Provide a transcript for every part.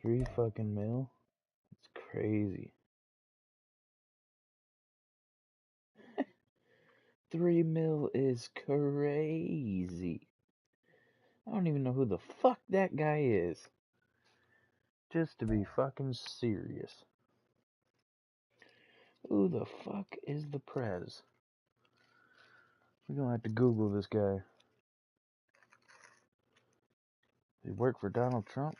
3 fucking mil? It's crazy. 3 mil is crazy. I don't even know who the fuck that guy is. Just to be fucking serious. Who the fuck is the Prez? We're gonna have to Google this guy. Does he work for Donald Trump?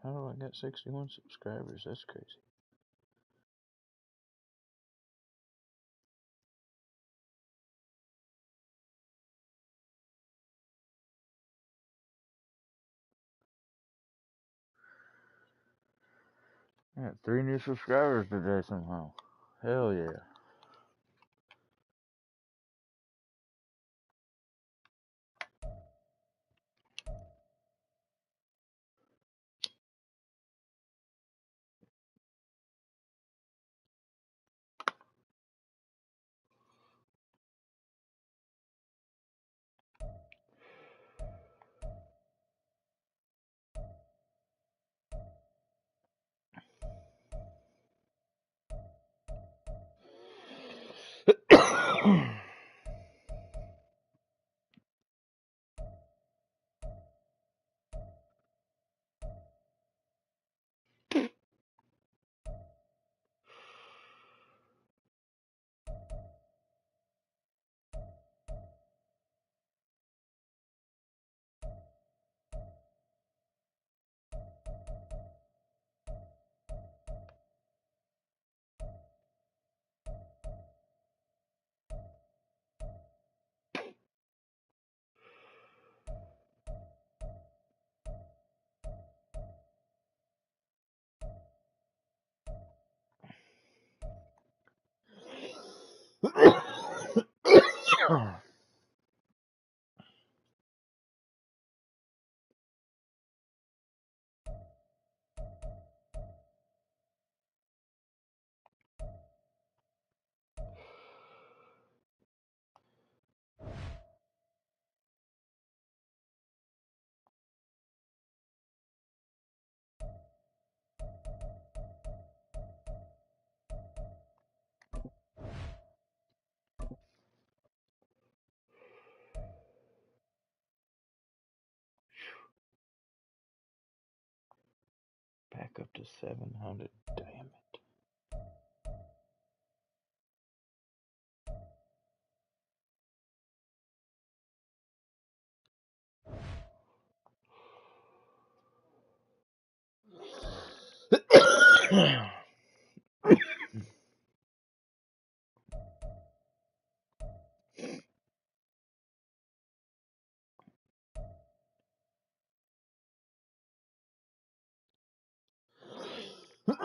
How do I get 61 subscribers? That's crazy. I got 3 new subscribers today somehow. Hell yeah. Back up to 700. Damn it. What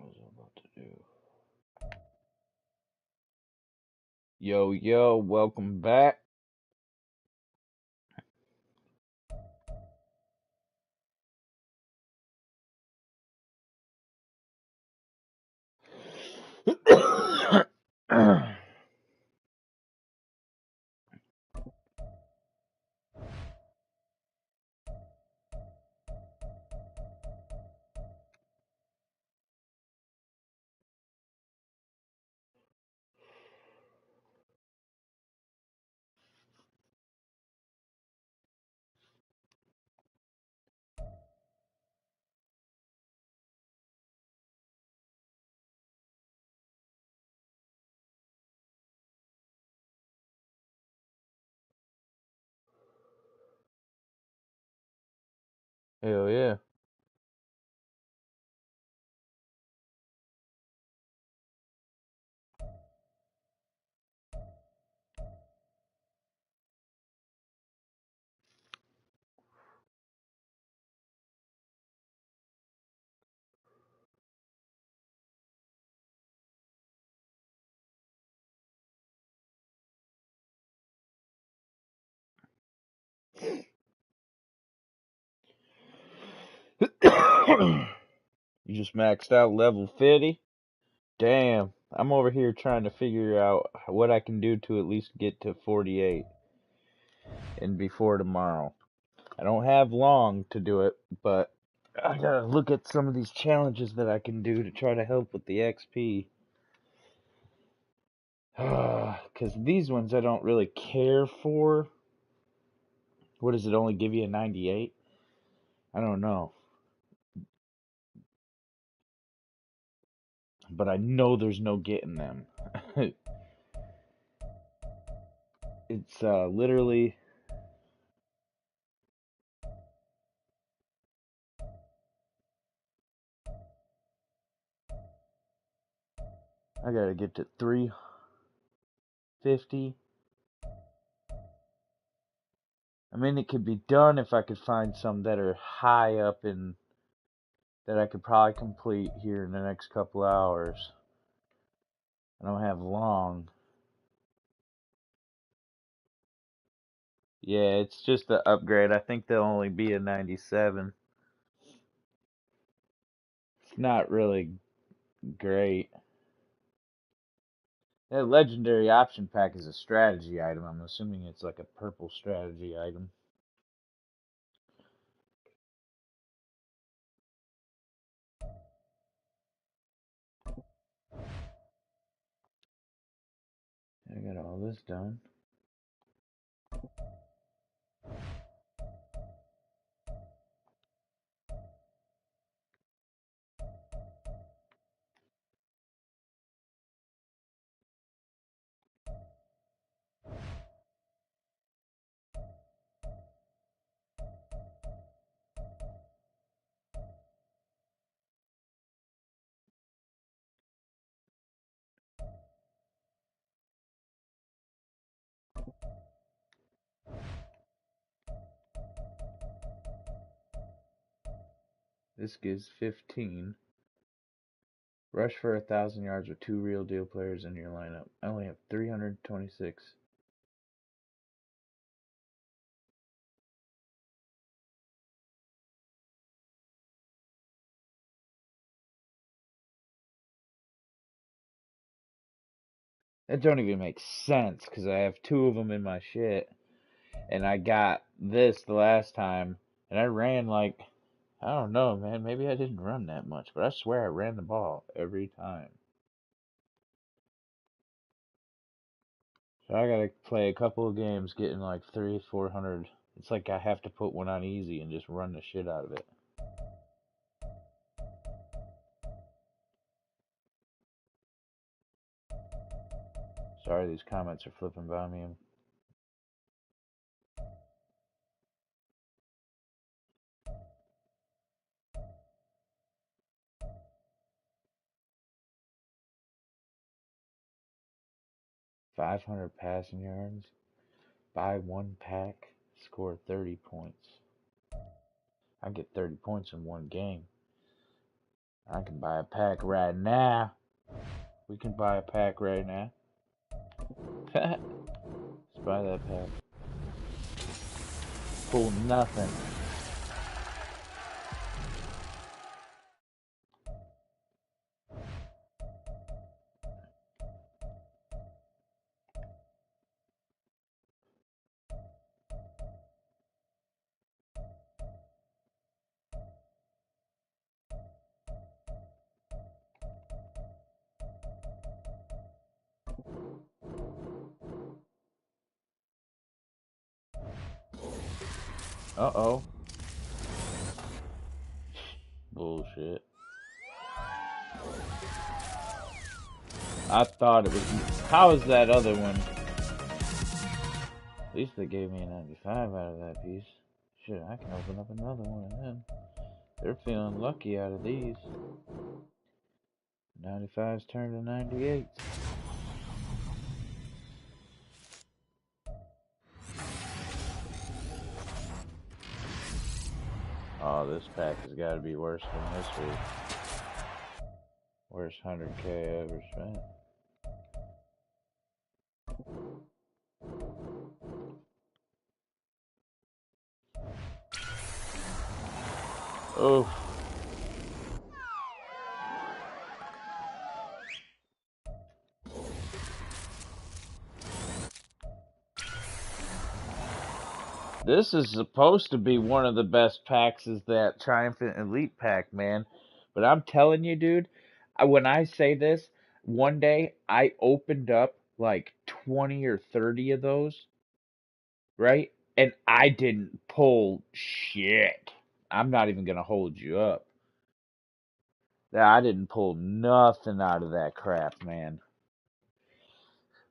was I about to do? Yo, yo, welcome back. Hell yeah. You just maxed out level 50? Damn. I'm over here trying to figure out what I can do to at least get to 48 and before tomorrow. I don't have long to do it, but I gotta look at some of these challenges that I can do to try to help with the XP. Because these ones I don't really care for. What does it only give you a 98? I don't know. But I know there's no getting them. It's literally. I gotta get to 350. I mean, it could be done if I could find some that are high up in that I could probably complete here in the next couple hours. I don't have long. Yeah, it's just the upgrade. I think they'll only be a 97. It's not really great. That legendary option pack is a strategy item. I'm assuming it's like a purple strategy item. I got all this done. This gives 15. Rush for 1,000 yards with 2 real deal players in your lineup. I only have 326. That don't even make sense because I have 2 of them in my shit. And I got this the last time. And I ran like, I don't know, man. Maybe I didn't run that much. But I swear I ran the ball every time. So I gotta play a couple of games getting like 400. It's like I have to put one on easy and just run the shit out of it. Sorry, these comments are flipping by me. 500 passing yards. Buy one pack. Score 30 points. I get 30 points in one game. I can buy a pack right now. We can buy a pack right now. Let's buy that pack. Pull nothing. Uh-oh. Bullshit. I thought it was... How is that other one? At least they gave me a 95 out of that piece. Shit, I can open up another one of them. They're feeling lucky out of these. 95s turned to 98s. Oh, this pack has got to be worse than this week. Worst 100k I ever spent. Oh. This is supposed to be one of the best packs, is that Triumphant Elite pack, man. But I'm telling you, dude, when I say this, one day I opened up like 20 or 30 of those, right? And I didn't pull shit. I'm not even going to hold you up. I didn't pull nothing out of that crap, man.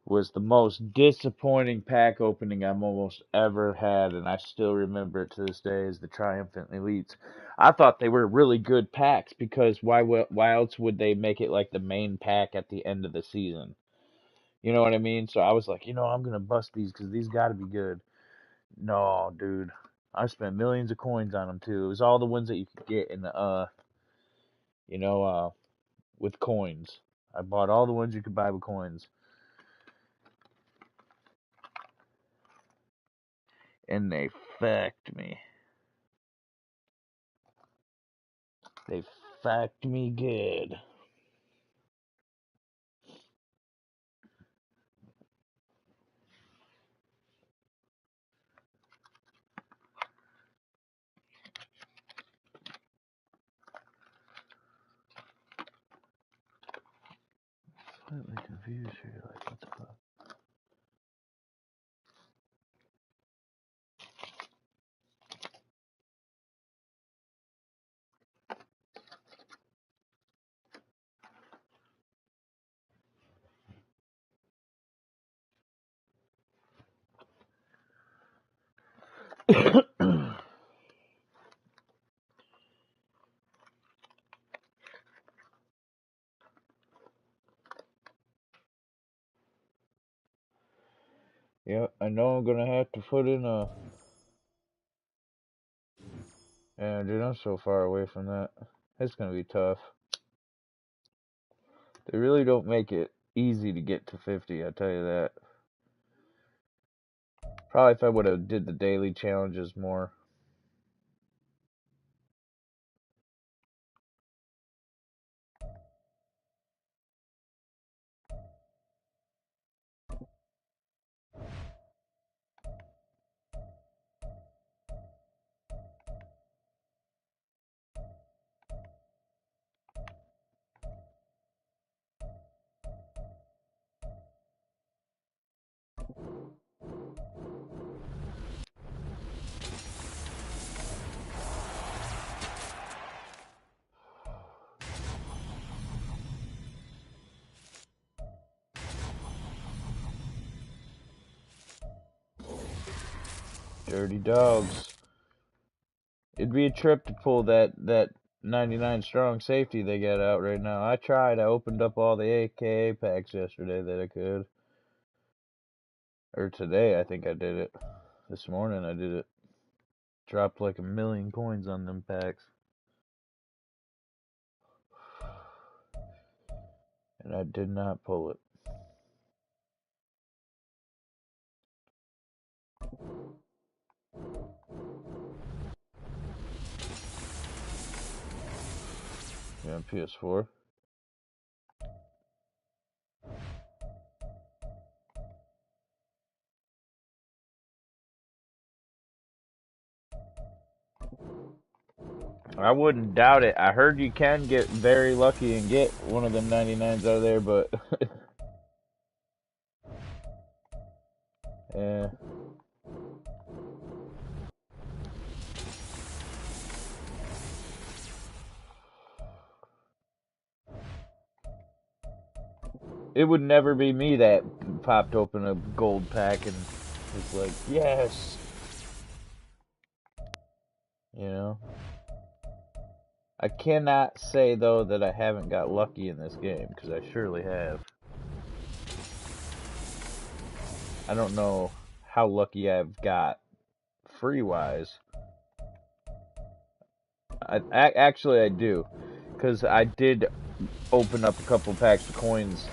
Was the most disappointing pack opening I've almost ever had, and I still remember it to this day as the Triumphant Elites. I thought they were really good packs because why else would they make it like the main pack at the end of the season? You know what I mean? So I was like, I'm gonna bust these because these got to be good. No, dude, I spent millions of coins on them too. It was all the ones that you could get in the You know, with coins. I bought all the ones you could buy with coins. And they fucked me. They fucked me good. Slightly confused here, like what the fuck? Yeah, I know I'm gonna have to put in a. Yeah, dude, I'm so far away from that. It's gonna be tough. They really don't make it easy to get to 50, I tell you that. Probably if I would have did the daily challenges more. Dirty dogs. It'd be a trip to pull that 99 strong safety they got out right now. I tried. I opened up all the AKA packs yesterday that I could. Or today, I think I did it. This morning I did it. Dropped like 1,000,000 coins on them packs. And I did not pull it. Yeah, on PS4. I wouldn't doubt it. I heard you can get very lucky and get one of them 99s out of there, but yeah. It would never be me that popped open a gold pack and was like, yes. You know? I cannot say, though, that I haven't got lucky in this game, because I surely have. I don't know how lucky I've got free-wise. Actually, I do, because I did open up a couple packs of coins,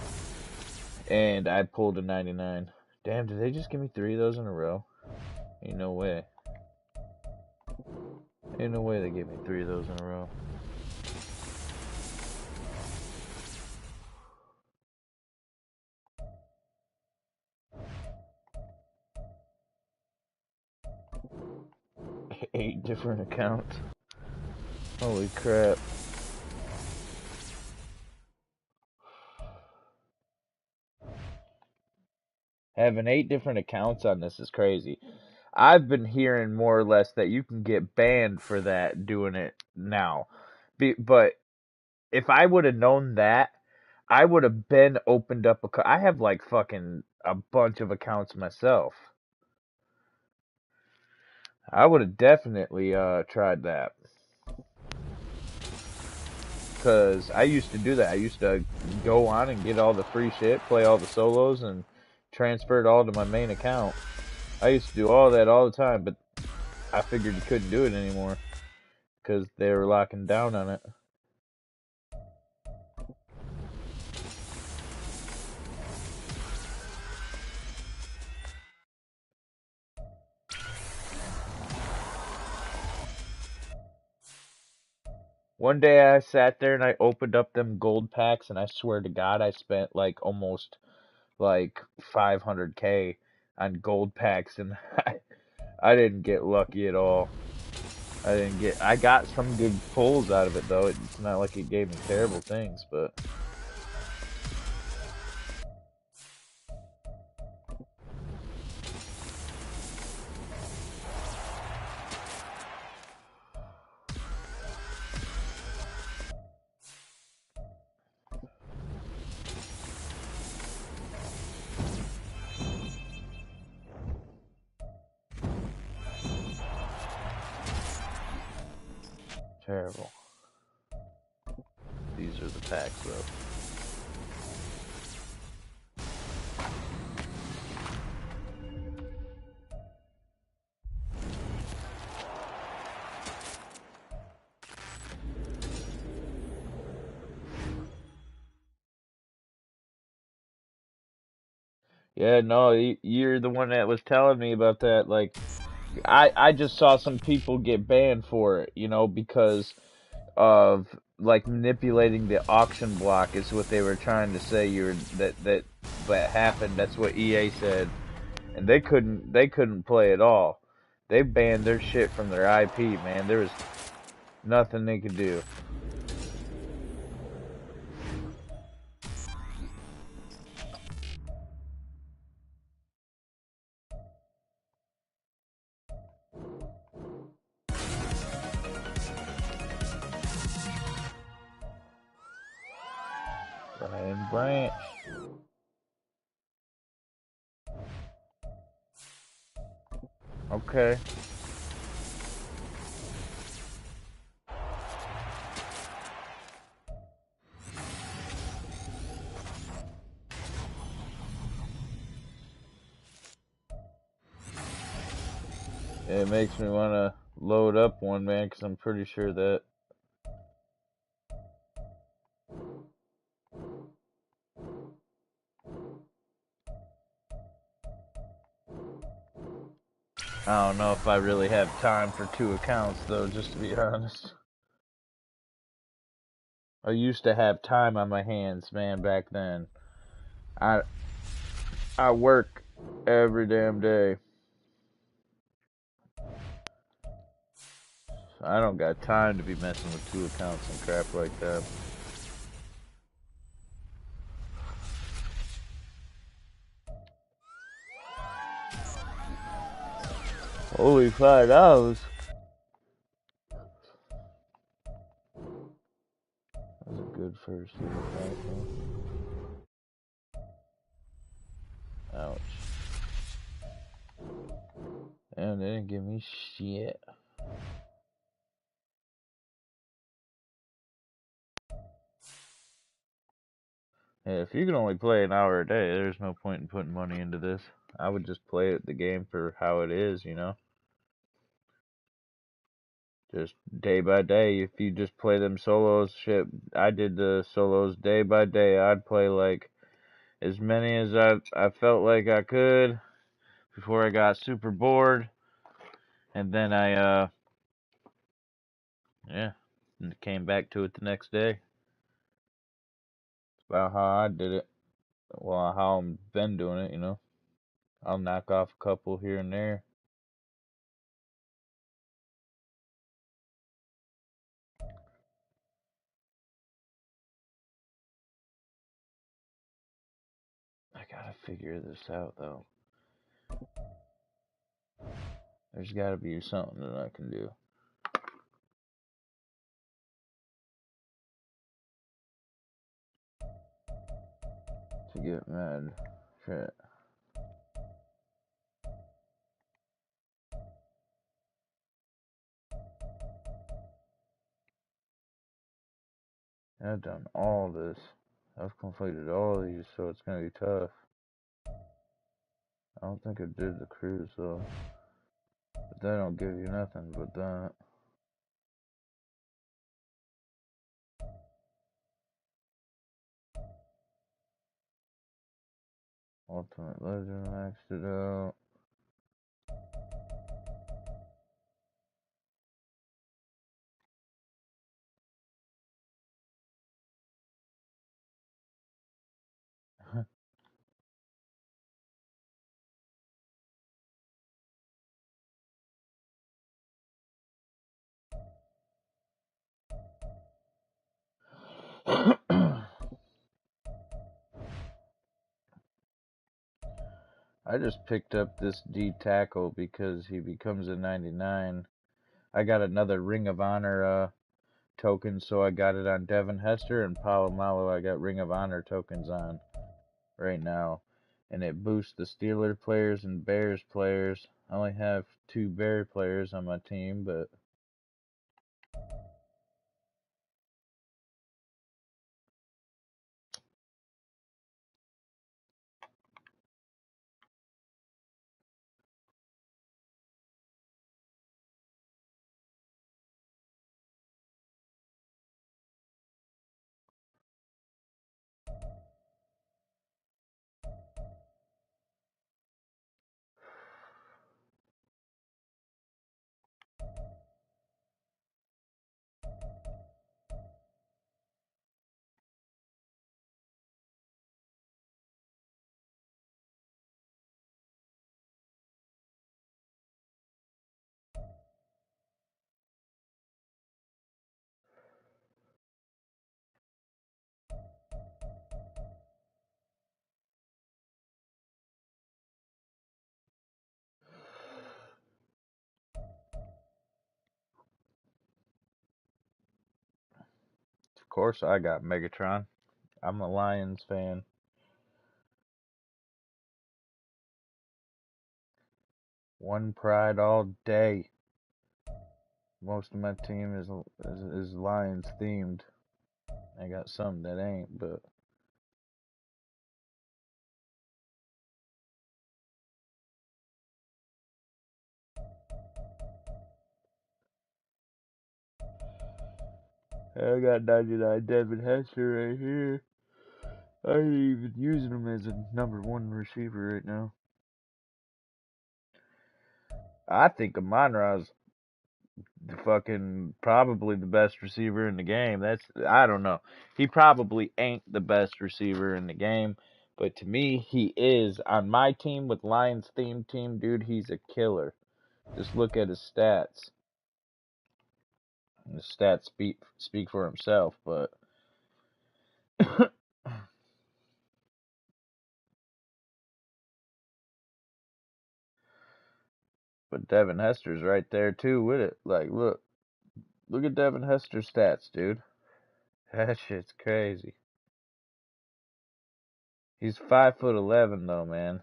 and I pulled a 99. Damn, did they just give me 3 of those in a row? Ain't no way. Ain't no way they gave me 3 of those in a row. Eight different accounts. Holy crap. Having 8 different accounts on this is crazy. I've been hearing more or less that you can get banned for that doing it now. But if I would have known that, I would have been opened up I have like fucking a bunch of accounts myself. I would have definitely tried that. Cause I used to do that. I used to go on and get all the free shit, play all the solos, and transfer it all to my main account. I used to do all that all the time, but I figured you couldn't do it anymore because they were locking down on it. One day I sat there and I opened up them gold packs, and I swear to God, I spent like almost like 500K on gold packs, and I didn't get lucky at all. I got some good pulls out of it though. It's not like it gave me terrible things, but terrible. These are the packs though. Yeah, no, you're the one that was telling me about that. Like, I just saw some people get banned for it, because of like manipulating the auction block is what they were trying to say. That happened. That's what EA said, and they couldn't play at all. They banned their shit from their IP, man. There was nothing they could do. Brian Branch. Okay. It makes me want to load up one, man, because I'm pretty sure that. I don't know if I really have time for two accounts, though, just to be honest. I used to have time on my hands, man, back then. I I work every damn day. I don't got time to be messing with two accounts and crap like that. Holy $5. That was a good first little pack, though. Ouch. And they didn't give me shit. Hey, if you can only play an hour a day, there's no point in putting money into this. I would just play the game for how it is. Just day by day. If you just play them solos, shit. I did the solos day by day. I'd play like as many as I felt like I could before I got super bored, and then yeah, came back to it the next day. It's about how I did it. Well, how I've been doing it. I'll knock off a couple here and there. I gotta figure this out though. There's gotta be something that I can do to get mad. Shit. I've done all this. I've completed all these, so it's gonna be tough. I don't think I did the cruise though. But they don't give you nothing but that. Ultimate Legend maxed it out. I just picked up this D tackle because he becomes a 99. I got another Ring of Honor token, so I got it on Devin Hester and Palomalo. I got Ring of Honor tokens on right now, and it boosts the Steeler players and Bears players. I only have 2 Bear players on my team, but of course I got Megatron. I'm a Lions fan. One pride all day. Most of my team is Lions themed. I got some that ain't, but I got 99 Devin Hester right here. I ain't even using him as a number 1 receiver right now. I think Amon-Ra's the fucking probably the best receiver in the game. I don't know. He probably ain't the best receiver in the game, but to me he is. On my team with Lions theme team, dude, he's a killer. Just look at his stats. The stats speak for himself, but but Devin Hester's right there too with it. Like look at Devin Hester's stats, dude. That shit's crazy. He's 5'11" though, man.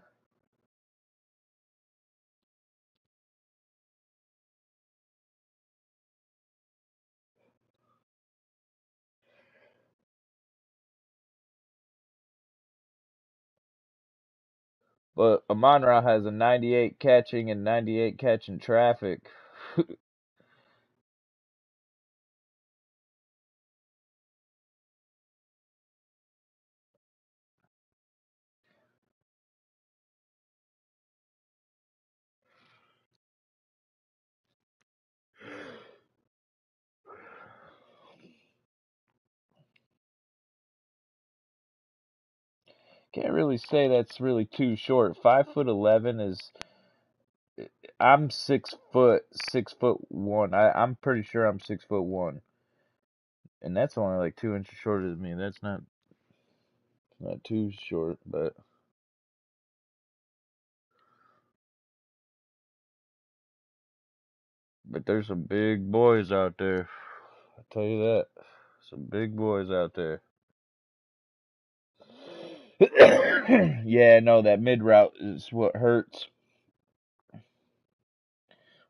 But Amon-Ra has a 98 catching and 98 catching traffic. Can't really say that's really too short. 5'11" is. I'm 6 foot, 6'1". I'm pretty sure I'm 6'1", and that's only like 2 inches shorter than me. That's not too short, but there's some big boys out there. I tell you that, some big boys out there. Yeah, no, that mid route is what hurts.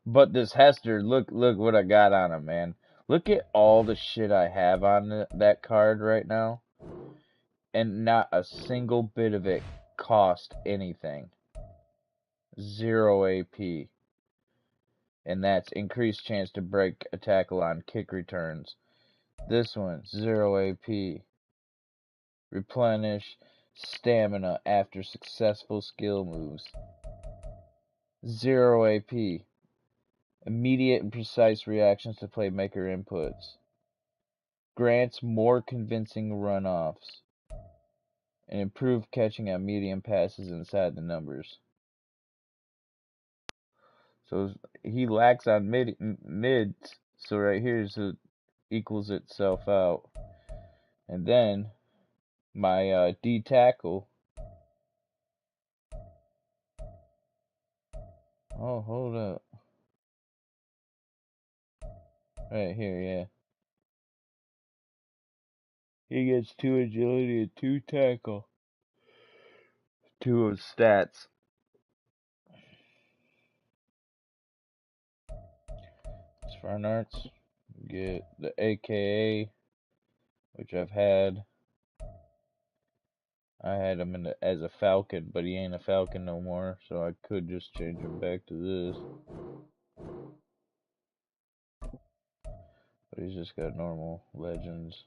But this Hester, look what I got on him, man. Look at all the shit I have on that card right now, and not a single bit of it cost anything. 0 AP. And that's increased chance to break a tackle on kick returns. This one, 0 AP. Replenish stamina after successful skill moves. 0 AP. Immediate and precise reactions to playmaker inputs. Grants more convincing runoffs. And improved catching on medium passes inside the numbers. So he lacks on mids. So right here equals itself out. And then my D tackle. Oh, hold up. Right here, yeah. He gets 2 agility and 2 tackle. 2 of stats. As fine arts, get the AKA, which I've had. I had him as a falcon, but he ain't a falcon no more, so I could just change him back to this. But he's just got normal legends.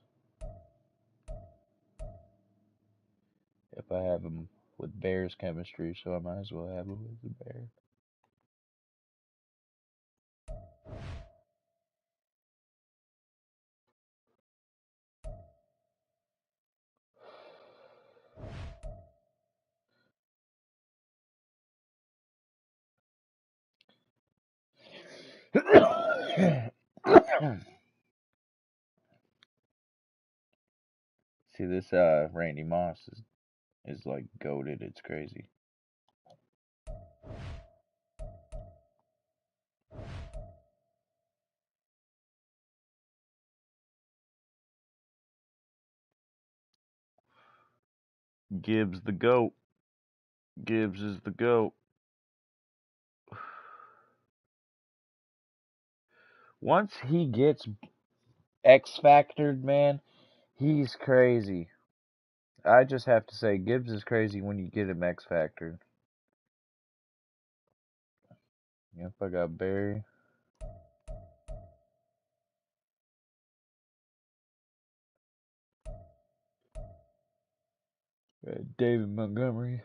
If I have him with Bears chemistry, so I might as well have him with the Bears. See, this Randy Moss is like goated. It's crazy. Gibbs the GOAT. Gibbs is the GOAT. Once he gets X-factored, man, he's crazy. I just have to say, Gibbs is crazy when you get him X-factored. Yep, I got Barry. David Montgomery.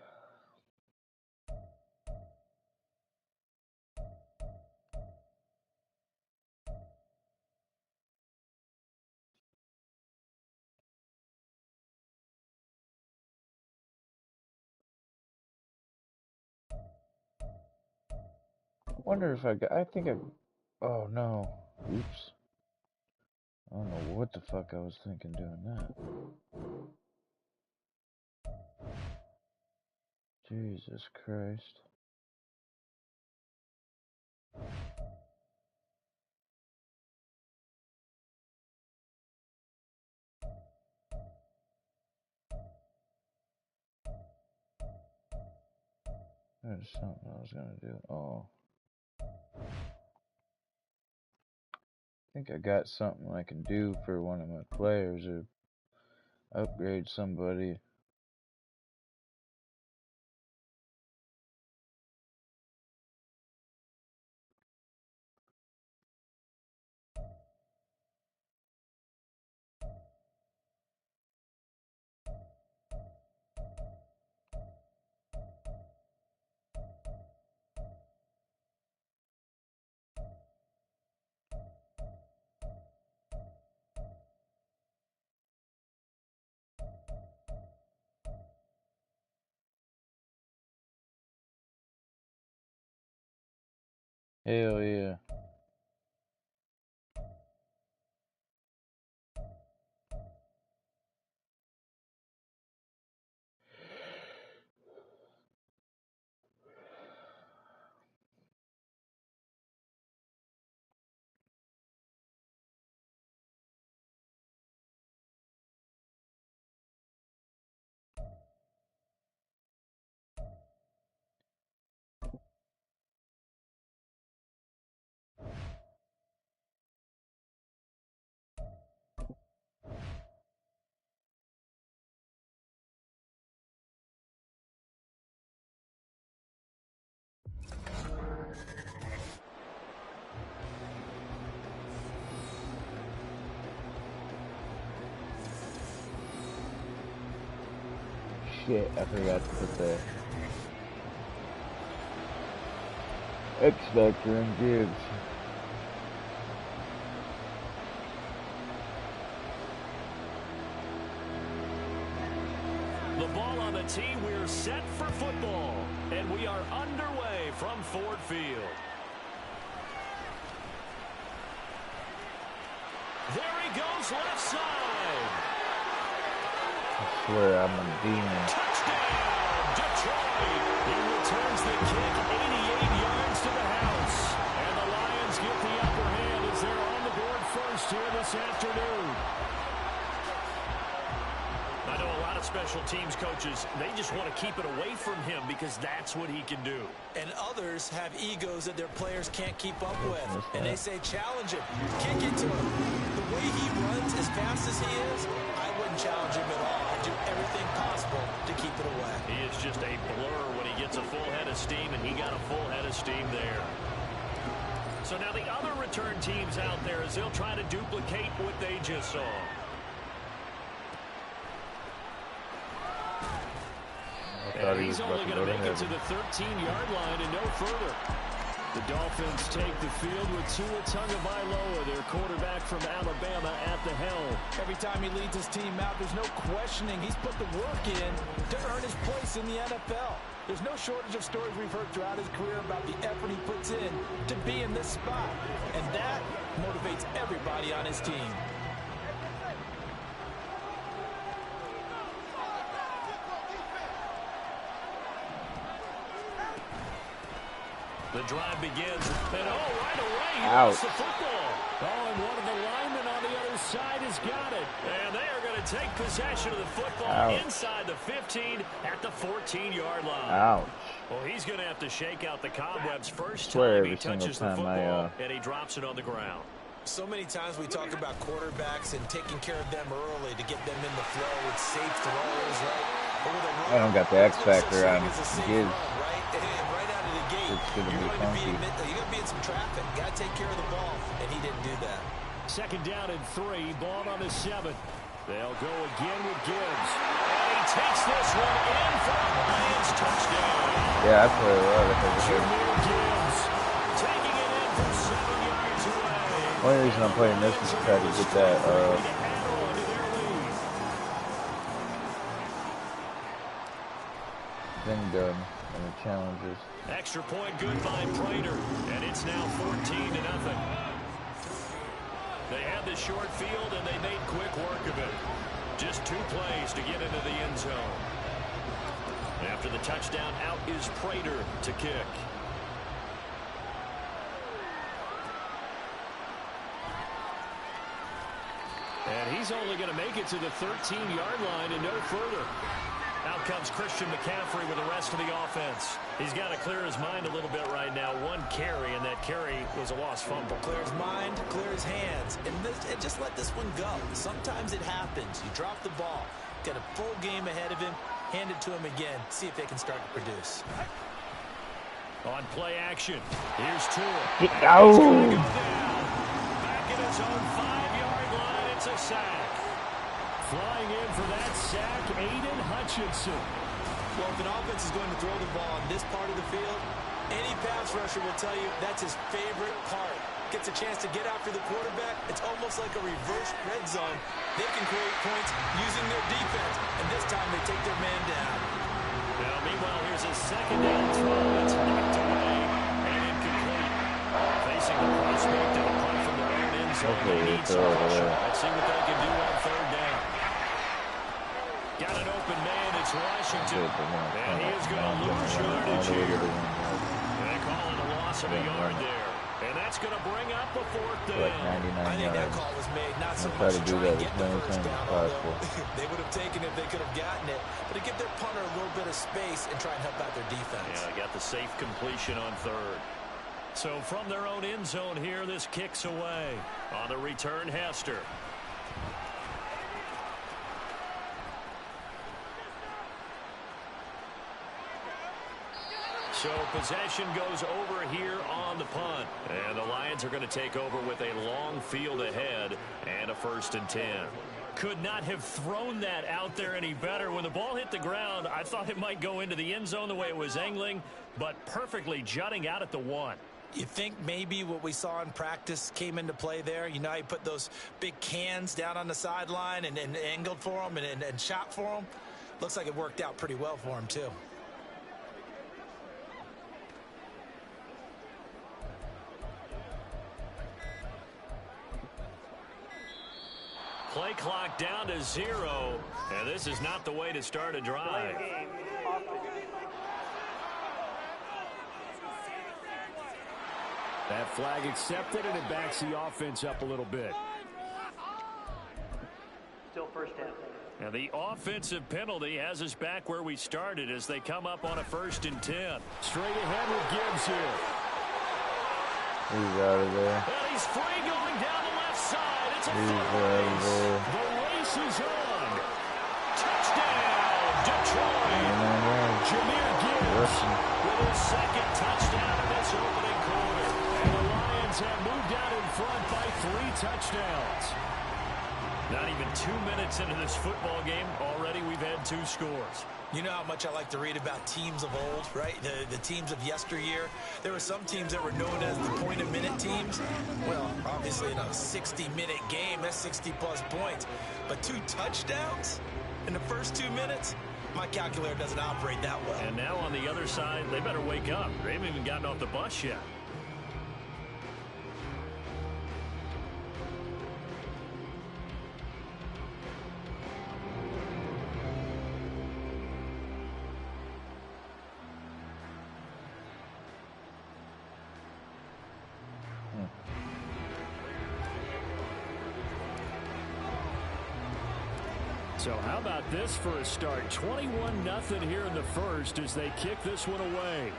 I wonder if I think I, oh no, oops. I don't know what the fuck I was thinking doing that. Jesus Christ. There's something I was gonna do. Oh. I think I got something I can do for one of my players or upgrade somebody. Hell yeah. Shit, I forgot to put the X-Factor in Gibbs. The ball on the tee, we're set for football. And we are underway from Ford Field. There he goes left side. I swear I'm a demon. Touchdown, Detroit. He returns the kick 88 yards to the house. And the Lions get the upper hand as they're on the board first here this afternoon. I know a lot of special teams coaches, they just want to keep it away from him because that's what he can do. And others have egos that their players can't keep up with. And they say, challenge him, kick it to him. The way he runs as fast as he is, I wouldn't challenge him at all. I'd do everything possible to keep it away. He is just a blur when he gets a full head of steam, and he got a full head of steam there. So now the other return teams out there as they'll try to duplicate what they just saw. And he's only going to make it to the 13-yard line and no further. The Dolphins take the field with Tua Tagovailoa, their quarterback from Alabama, at the helm. Every time he leads his team out, there's no questioning. He's put the work in to earn his place in the NFL. There's no shortage of stories we've heard throughout his career about the effort he puts in to be in this spot. And that motivates everybody on his team. The drive begins, and right away, he Ouch. lost the football. And one of the linemen on the other side has got it. And they are going to take possession of the football inside the 15 at the 14-yard line. Ouch. Well, he's going to have to shake out the cobwebs first Swear time he every single touches the time football, and he drops it on the ground. So many times we talk about quarterbacks and taking care of them early to get them in the flow with safe throws, right? I don't got the X factor on Gibbs. Right out of the gate, It's going to be funky. you're going to be in some traffic. Got to take care of the ball, and he didn't do that. Second down and 3, ball on the 7. They'll go again with Gibbs. And he takes this one in for a Lions touchdown. Yeah, that's what it was. Jameer Gibbs taking it in from 7 yards away. The only reason I'm playing this is to try to get that thing done in the challenges. Extra point good by Prater, and it's now 14-0. They had the short field, and they made quick work of it. Just 2 plays to get into the end zone. After the touchdown, out is Prater to kick. And he's only going to make it to the 13-yard line and no further. Out comes Christian McCaffrey with the rest of the offense. He's got to clear his mind a little bit right now. 1 carry, and that carry was a lost fumble. Clear his mind, clear his hands, and just let this one go. Sometimes it happens. You drop the ball, got a full game ahead of him, hand it to him again, see if they can start to produce. On play action, here's Tua. Get out! Back at his own 5-yard line, it's a sack. Flying in for that sack, Aiden Hutchinson. Well, if an offense is going to throw the ball in this part of the field, any pass rusher will tell you that's his favorite part. Gets a chance to get after the quarterback. It's almost like a reverse red zone. They can create points using their defense, and this time they take their man down. Now, meanwhile, here's a second down throw. It's knocked away and incomplete. Facing the prospect of a punt from their own end zone. They need some pressure. Let's see what they can do on 3rd down. Got an open man. It's Washington. And he is going to lose yardage here. They call it a loss of a yard there. And that's going to bring up a 4th down. Like 99 I think that yards. call was made not so I'm gonna much try to to do try and that get as the many first times as down, possible. although they would have taken it if they could have gotten it. But to give their punter a little bit of space and try and help out their defense. Yeah, they got the safe completion on 3rd. So from their own end zone here, this kicks away. On the return, Hester. So possession goes over here on the punt. And the Lions are going to take over with a long field ahead and a 1st and 10. Could not have thrown that out there any better. When the ball hit the ground, I thought it might go into the end zone the way it was angling, but perfectly jutting out at the 1. You think maybe what we saw in practice came into play there? You know, he put those big cans down on the sideline and angled for them and shot for them. Looks like it worked out pretty well for him, too. Play clock down to 0, and this is not the way to start a drive. That flag accepted, and it backs the offense up a little bit. Still first down. And the offensive penalty has us back where we started as they come up on a 1st and 10. Straight ahead with Gibbs here. He's out of there. And he's free going down the left side. It's a He's foot race. The race is on. Touchdown, Detroit. Jahmyr Gibbs with his 2nd touchdown in this opening quarter. And the Lions have moved out in front by 3 touchdowns. Not even 2 minutes into this football game, already we've had 2 scores. You know how much I like to read about teams of old, right? The teams of yesteryear. There were some teams that were known as the point-a-minute teams. Well, obviously in a 60-minute game, that's 60-plus points. But 2 touchdowns in the first 2 minutes? My calculator doesn't operate that well. And now on the other side, they better wake up. They haven't even gotten off the bus yet. So how about this for a start? 21-0 here in the first as they kick this one away.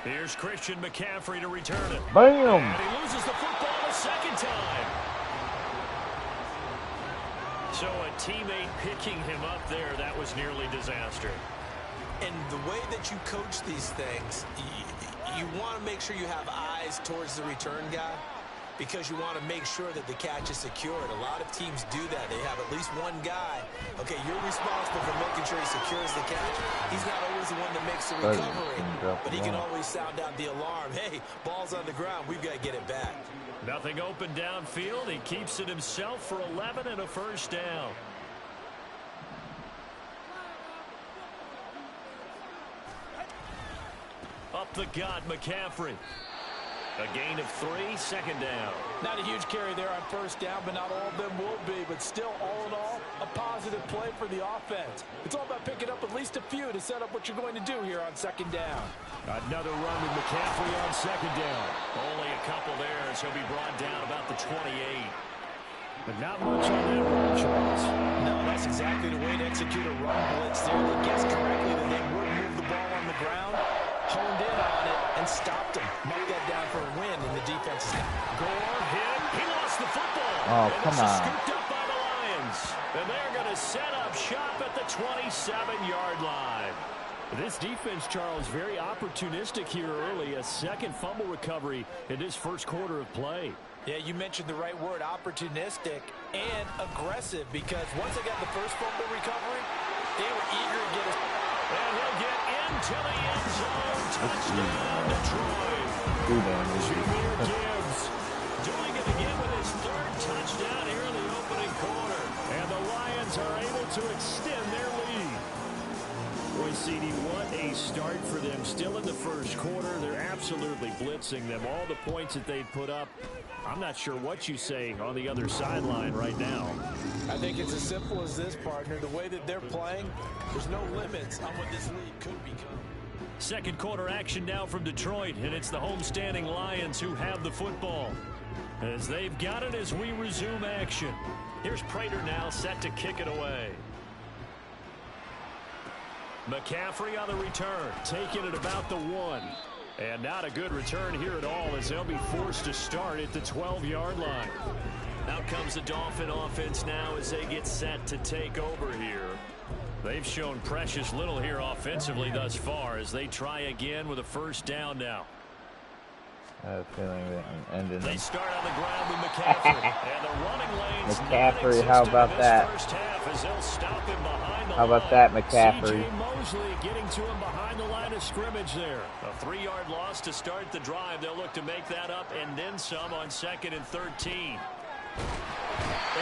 Here's Christian McCaffrey to return it. Bam! And he loses the football a 2nd time. So a teammate picking him up there, that was nearly disaster. And the way that you coach these things, you want to make sure you have eyes towards the return guy, because you want to make sure that the catch is secured. A lot of teams do that. They have at least one guy. Okay, you're responsible for making sure he secures the catch. He's not always the one that makes the recovery, but he can always sound out the alarm. Hey, ball's on the ground. We've got to get it back. Nothing open downfield. He keeps it himself for 11 and a 1st down. Up the gut, McCaffrey. A gain of 3, 2nd down. Not a huge carry there on 1st down, but not all of them will be. But still, all in all, a positive play for the offense. It's all about picking up at least a few to set up what you're going to do here on 2nd down. Another run with McCaffrey on 2nd down. Only a couple there as he'll be brought down about the 28. But not much on that run, Charles. No, that's exactly the way to execute a run blitz there. They guessed correctly that they would move the ball on the ground, honed in on it, and stopped him. Mark that down for a win, and the defense is down. Gore hit. He lost the football. Oh, and come this is on. scooped up by the Lions. And they're going to set up shop at the 27-yard line. This defense, Charles, very opportunistic here early. A 2nd fumble recovery in this 1st quarter of play. Yeah, you mentioned the right word, opportunistic and aggressive, because once they got the 1st fumble recovery, they were eager to get it. And he'll get into the end zone. Touchdown, Detroit. Jahmyr Gibbs doing it again with his 3rd touchdown here in the opening quarter. And the Lions are able to extend their lead. Boy, CD, what a start for them. Still in the 1st quarter. They're absolutely blitzing them. All the points that they put up, I'm not sure what you say on the other sideline right now. I think it's as simple as this, partner. The way that they're playing, there's no limits on what this league could become. 2nd quarter action now from Detroit, and it's the homestanding Lions who have the football. As they've got it as we resume action. Here's Prater now set to kick it away. McCaffrey on the return, taking it about the 1. And not a good return here at all as they'll be forced to start at the 12-yard line. Out comes the Dolphin offense now as they get set to take over here. They've shown precious little here offensively thus far as they try again with a 1st down now. I have a feeling that ended. They start on the ground with McCaffrey. And the running lanes McCaffrey, how about that? First half as they'll stop him behind the How about line. that, McCaffrey? C.J. Mosley getting to him behind the line of scrimmage there. A 3-yard loss to start the drive. They'll look to make that up and then some on 2nd and 13.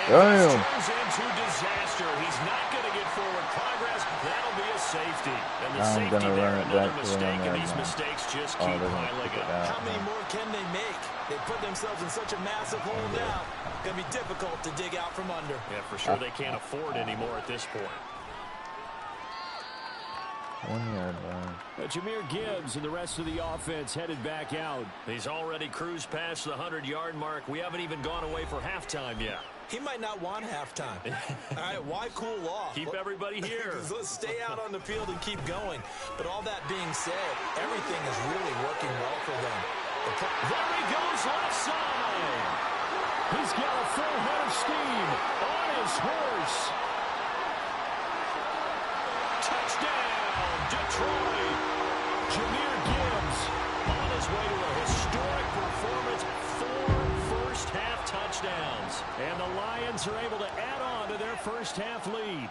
And this turns into disaster Hester. He's not going to get forward progress. That'll be a safety. And the I'm safety gonna there, run it another back to mistake, them and these now. mistakes just Oh, keep they're gonna piling kick it up. out. How many more can they make? They put themselves in such a massive hole now. Going to be difficult to dig out from under. Yeah, for sure they can't afford anymore at this point. 1 yard line. Jameer Gibbs and the rest of the offense headed back out. He's already cruised past the 100-yard mark. We haven't even gone away for halftime yet. He might not want halftime. All right, why cool off? Keep everybody here. Let's stay out on the field and keep going. But all that being said, everything is really working well for them. There he goes left side. He's got a full head of steam on his horse. Touchdown, Detroit. Jameer Gibbs on his way to a historic performance. 4 first-half touchdowns. And the Lions are able to add on to their first-half lead.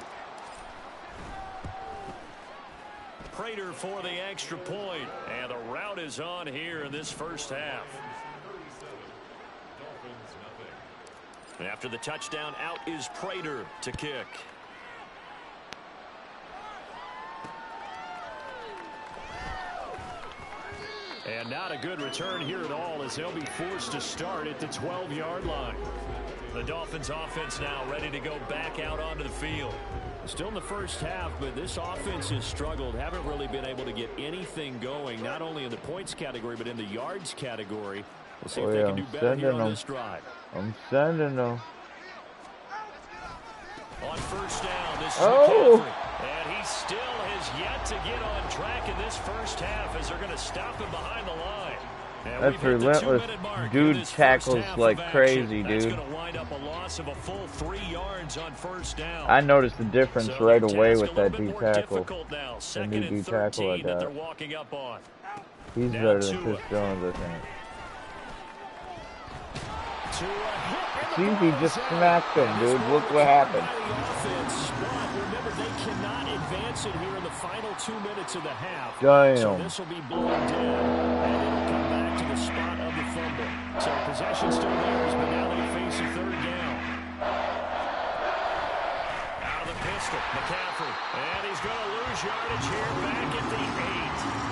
Prater for the extra point. And the route is on here in this first half. And after the touchdown, out is Prater to kick. And not a good return here at all, as they'll be forced to start at the 12-yard line. The Dolphins offense now ready to go back out onto the field. Still in the first half, but this offense has struggled. Haven't really been able to get anything going, not only in the points category, but in the yards category. We'll see if they can do better here on this drive. I'm sending them. On first down, this is McCaffrey. And he still has yet to get on track in this first half as they're going to stop him behind the line. And that's relentless. Dude tackles like crazy, dude. That's going to wind up a loss of a full 3 yards on first down. I noticed the difference right away with that D tackle. Now. The new D tackle I got. He's better than Chris Jones, I think. See, he just smacked him, dude. Look what happened. Remember, they cannot advance it here in the final 2 minutes of the half. Damn. So this will be blown dead, and it'll come back to the spot of the fumble. So possession still theirs, but now they face a third down. Out of the pistol, McCaffrey, and he's going to lose yardage here back at the 8.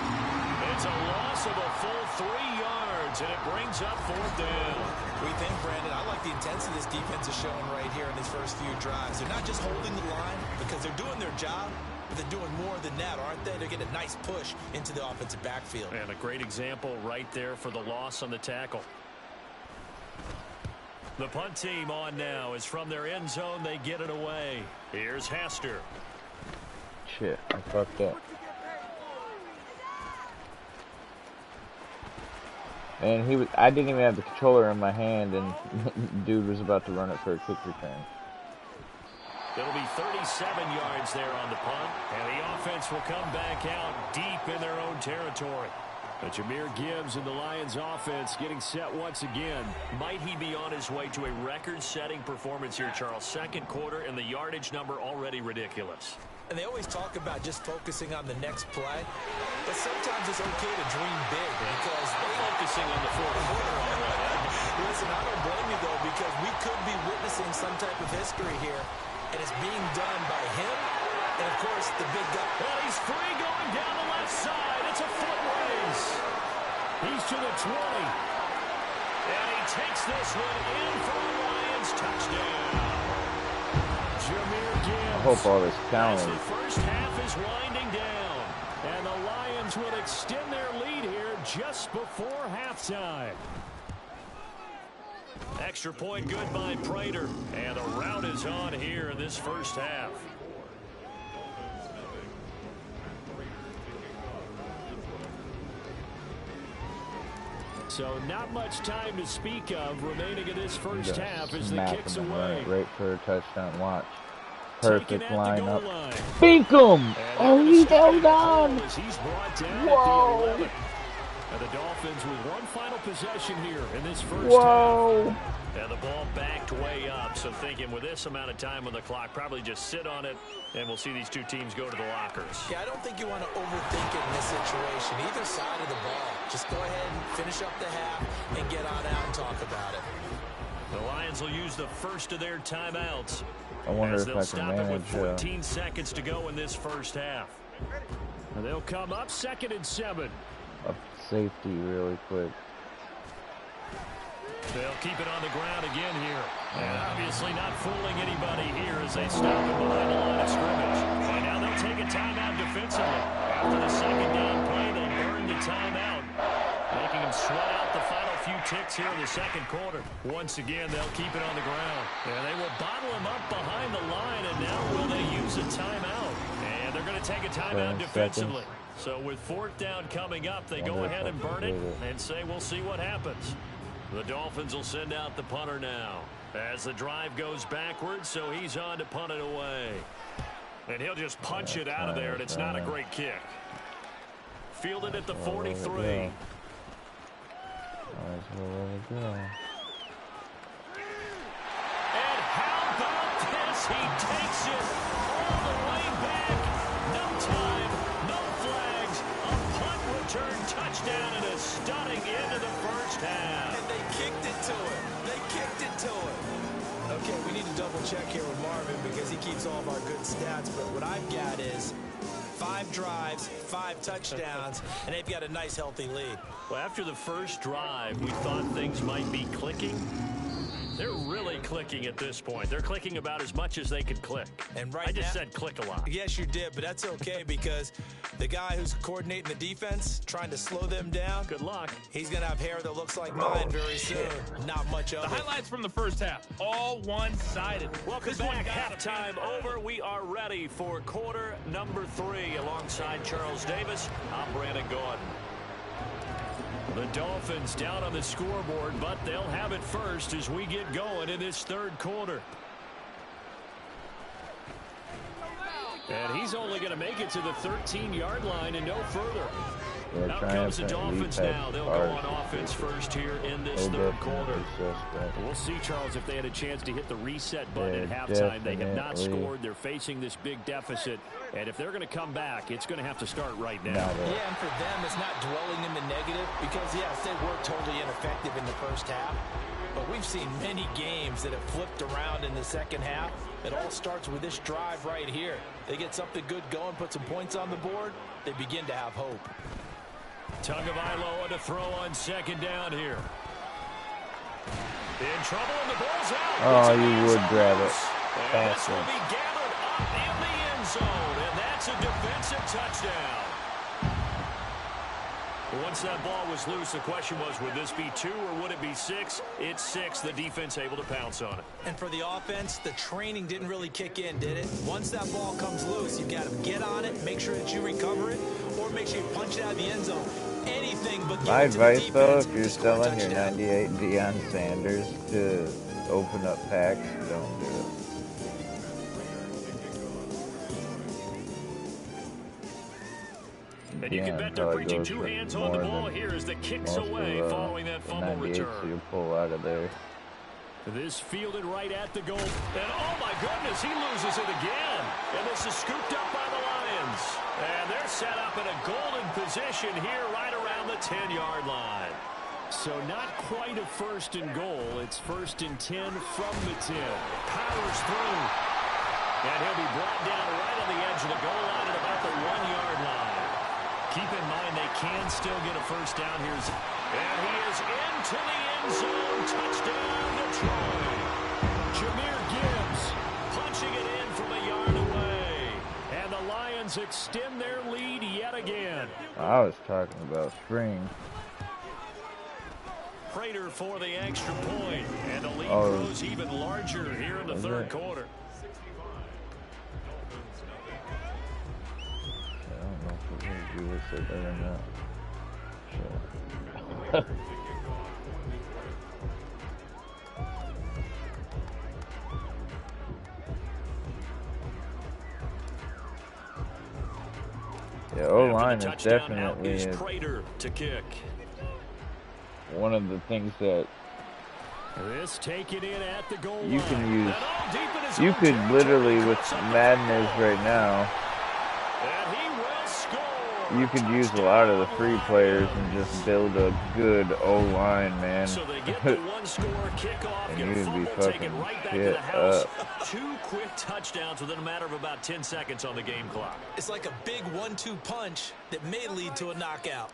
It's a loss of a full 3 yards, and it brings up 4th down. We think, Brandon, I like the intensity this defense is showing right here in these first few drives. They're not just holding the line because they're doing their job, but they're doing more than that, aren't they? They're getting a nice push into the offensive backfield. And a great example right there for the loss on the tackle. The punt team on now is from their end zone. They get it away. Here's Hester. Shit, I fucked up. And I didn't even have the controller in my hand, and dude was about to run it for a kick return. It'll be 37 yards there on the punt, and the offense will come back out deep in their own territory. But Jameer Gibbs and the Lions offense getting set once again. Might he be on his way to a record-setting performance here, Charles? Second quarter, and the yardage number already ridiculous. And they always talk about just focusing on the next play, but sometimes it's okay to dream big because they're focusing on the fourth quarter already. Listen, I don't blame you, though, because we could be witnessing some type of history here, and it's being done by him and, of course, the big guy. Well, he's free going down the left side. It's a foot race. He's to the 20. And he takes this one in for a Lions touchdown. Jameer Gibbs. I hope all this counted. The first half is winding down. And the Lions will extend their lead here just before halftime. Extra point good by Prater. And the route is on here in this first half. So not much time to speak of remaining in this first half as the kicks away. Right for a touchdown. Watch. Perfect lineup. Beak him! Oh, he held on! Whoa! And the Dolphins with one final possession here in this first Whoa! half. And the ball backed way up, so thinking with this amount of time on the clock, probably just sit on it, and we'll see these two teams go to the lockers. Yeah, I don't think you want to overthink it in this situation. Either side of the ball. Just go ahead and finish up the half and get on out and talk about it. The Lions will use the first of their timeouts. I wonder as if they'll I stop can it with manage 14 seconds to go in this first half. And they'll come up 2nd and 7. a safety really quick. They'll keep it on the ground again here. And obviously not fooling anybody here as they stop it behind the line of scrimmage. And now they'll take a timeout defensively. After the 2nd down play, they'll burn the timeout, making them sweat out the final few ticks here in the 2nd quarter. Once again, they'll keep it on the ground. And they will bottle him up behind the line, and now will they use a timeout? And they're going to take a timeout defensively. So with 4th down coming up, they go ahead and burn it and say we'll see what happens. The Dolphins will send out the punter now as the drive goes backwards, so he's on to punt it away. And he'll just punch it out of there, and it's not a great kick. Fielded at the 43. And how about this? He takes it all the way back. No time, no flags. A punt return touchdown and a stunning end of the first half. And they kicked it to him. They kicked it to him. Okay, we need to double check here with Marvin because he keeps all of our good stats. But what I've got is 5 drives, 5 touchdowns, and they've got a nice, healthy lead. Well, after the first drive, we thought things might be clicking. They're really clicking at this point. They're clicking about as much as they could click. And right I just now, said click a lot. Yes, you did, but that's okay because the guy who's coordinating the defense, trying to slow them down, good luck. He's going to have hair that looks like mine very soon. Not much of it. The highlights from the first half, all one-sided. Welcome back. Halftime over. We are ready for quarter number 3 alongside Charles Davis. I'm Brandon Gordon. The Dolphins down on the scoreboard, but they'll have it first as we get going in this 3rd quarter. And he's only going to make it to the 13-yard line and no further. Out comes the Dolphins now. They'll go on offense first here in this 3rd quarter. We'll see, Charles, if they had a chance to hit the reset button at halftime. They have not scored. They're facing this big deficit. And if they're going to come back, it's going to have to start right now. Yeah, and for them, it's not dwelling in the negative because, yes, they were totally ineffective in the first half. But we've seen many games that have flipped around in the 2nd half. It all starts with this drive right here. They get something good going, put some points on the board, they begin to have hope. Tagovailoa to throw on 2nd down here. In trouble, and the ball's out. Oh, you would grab it. And this will be gathered up in the end zone, and that's a defensive touchdown. Once that ball was loose, the question was, would this be 2 or would it be 6? It's 6. The defense able to pounce on it. And for the offense, the training didn't really kick in, did it? Once that ball comes loose, you've got to get on it, make sure that you recover it, or make sure you punch it out of the end zone. Anything but my advice, though, if you're selling your 98 Deion Sanders to open up packs, don't do it. And you can bet they're preaching 2 hands on the ball here as the kicks away following that fumble return. So you pull out of there. This fielded right at the goal. And oh my goodness, he loses it again. And this is scooped up by the Lions. And they're set up in a golden position here right around the 10-yard line. So not quite a 1st and goal. It's 1st and 10 from the 10. Powers through. And he'll be brought down right on the edge of the goal line at about the 1-yard line. Keep in mind they can still get a 1st down here. And he is into the end zone. Touchdown, Detroit. Jahmyr Gibbs punching it in from a yard away. And the Lions extend their lead yet again. I was talking about spring. Prater for the extra point. And the lead grows even larger here in the 3rd quarter. You would say better than that. Sure. Yeah, O-line is definitely to kick. One of the things that this taken in at the goal you can use. You could literally, with Madden is right now, and he will score. You could use a lot of the free players and just build a good O-line, man. So they get the one-score kickoff, and get a you'd be fumble, take it fucking right back to shit the house. up. 2 quick touchdowns within a matter of about 10 seconds on the game clock. It's like a big 1-2 punch that may lead to a knockout.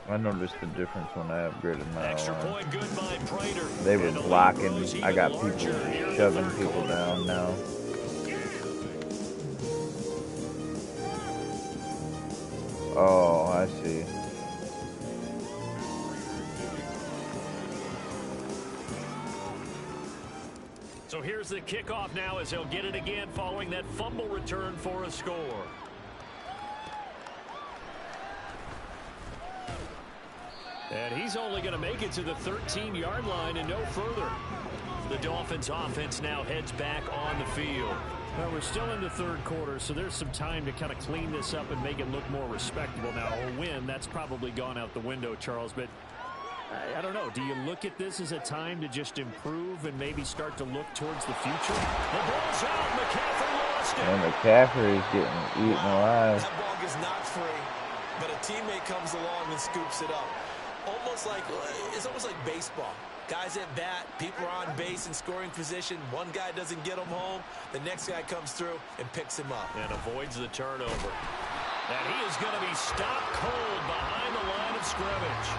I noticed the difference when I upgraded my Extra O-line. point good by Prater. They were And the lead blocking. grows I got even people larger here in the shoving third people quarter. down now. Oh, I see. So here's the kickoff now as he'll get it again following that fumble return for a score. And he's only going to make it to the 13-yard line and no further. The Dolphins offense now heads back on the field. Well, we're still in the third quarter, so there's some time to kind of clean this up and make it look more respectable. Now, a win, that's probably gone out the window, Charles, but I don't know. Do you look at this as a time to just improve and maybe start to look towards the future? The ball's out. McCaffrey lost it. And McCaffrey is getting eaten alive. That ball is not free, but a teammate comes along and scoops it up. It's almost like baseball. Guys at bat, people are on base in scoring position. One guy doesn't get him home. The next guy comes through and picks him up. And avoids the turnover. And he is going to be stopped cold behind the line of scrimmage.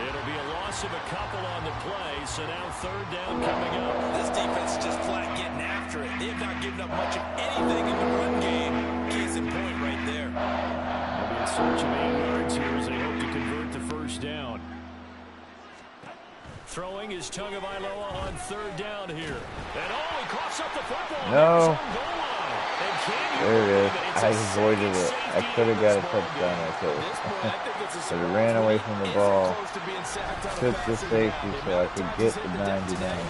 It'll be a loss of a couple on the play, so now third down coming up. This defense is just flat getting after it. They have not given up much of anything in the run game. Case in point right there. They'll be in search of 8 yards here as they hope to convert the first down. Throwing is Tagovailoa on third down here. And he coughs up the football. No. There it is. I avoided it. I could have got a touchdown. I could have. But it ran away from the ball. Took the safety so I could get the 99.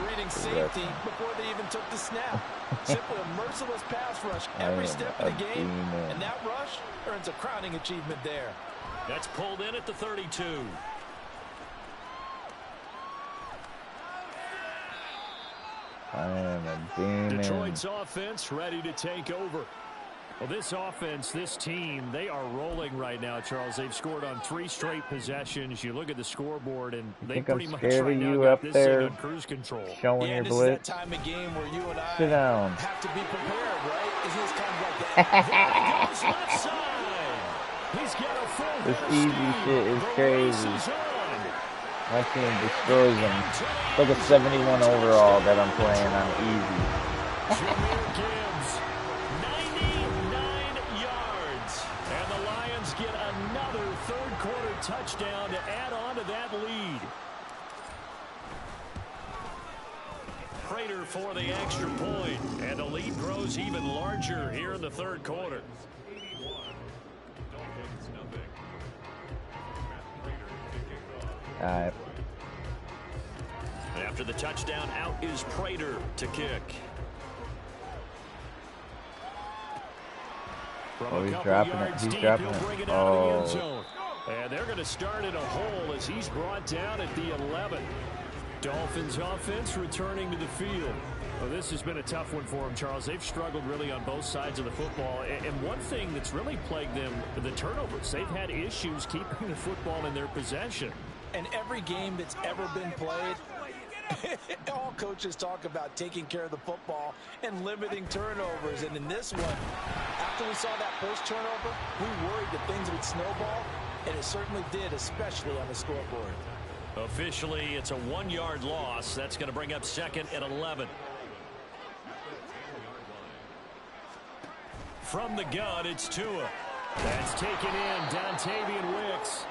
Reading safety before they even took the snap. Simply a merciless pass rush every step of the game. And that rush earns a crowning achievement there. That's pulled in at the 32. I am a demon. Detroit's offense ready to take over. Well, this offense, this team, they are rolling right now, Charles. They've scored on 3 straight possessions. You look at the scoreboard, and they pretty much right now got this thing on cruise control. Showing your blitz. That time of game where you and I Sit down. have to be prepared, right? Isn't this kind of like that? There he goes left side. He's got a full This easy shit is crazy. My team destroys them. Look at 71 overall that I'm playing on easy. Jahmyr Gibbs, 99 yards. And the Lions get another third quarter touchdown to add on to that lead. Prater for the extra point. And the lead grows even larger here in the third quarter. After the touchdown, out is Prater to kick. Oh, he's dropping it. He's dropping it. Oh. And they're going to start in a hole as he's brought down at the 11. Dolphins offense returning to the field. Well, this has been a tough one for them, Charles. They've struggled really on both sides of the football. And one thing that's really plagued them, the turnovers. They've had issues keeping the football in their possession. And every game that's ever been played, all coaches talk about taking care of the football and limiting turnovers. And in this one, after we saw that first turnover, we worried that things would snowball, and it certainly did, especially on the scoreboard. Officially, it's a 1-yard loss. That's going to bring up second and 11. From the gun, it's Tua. That's taken in, Dontavian Wicks.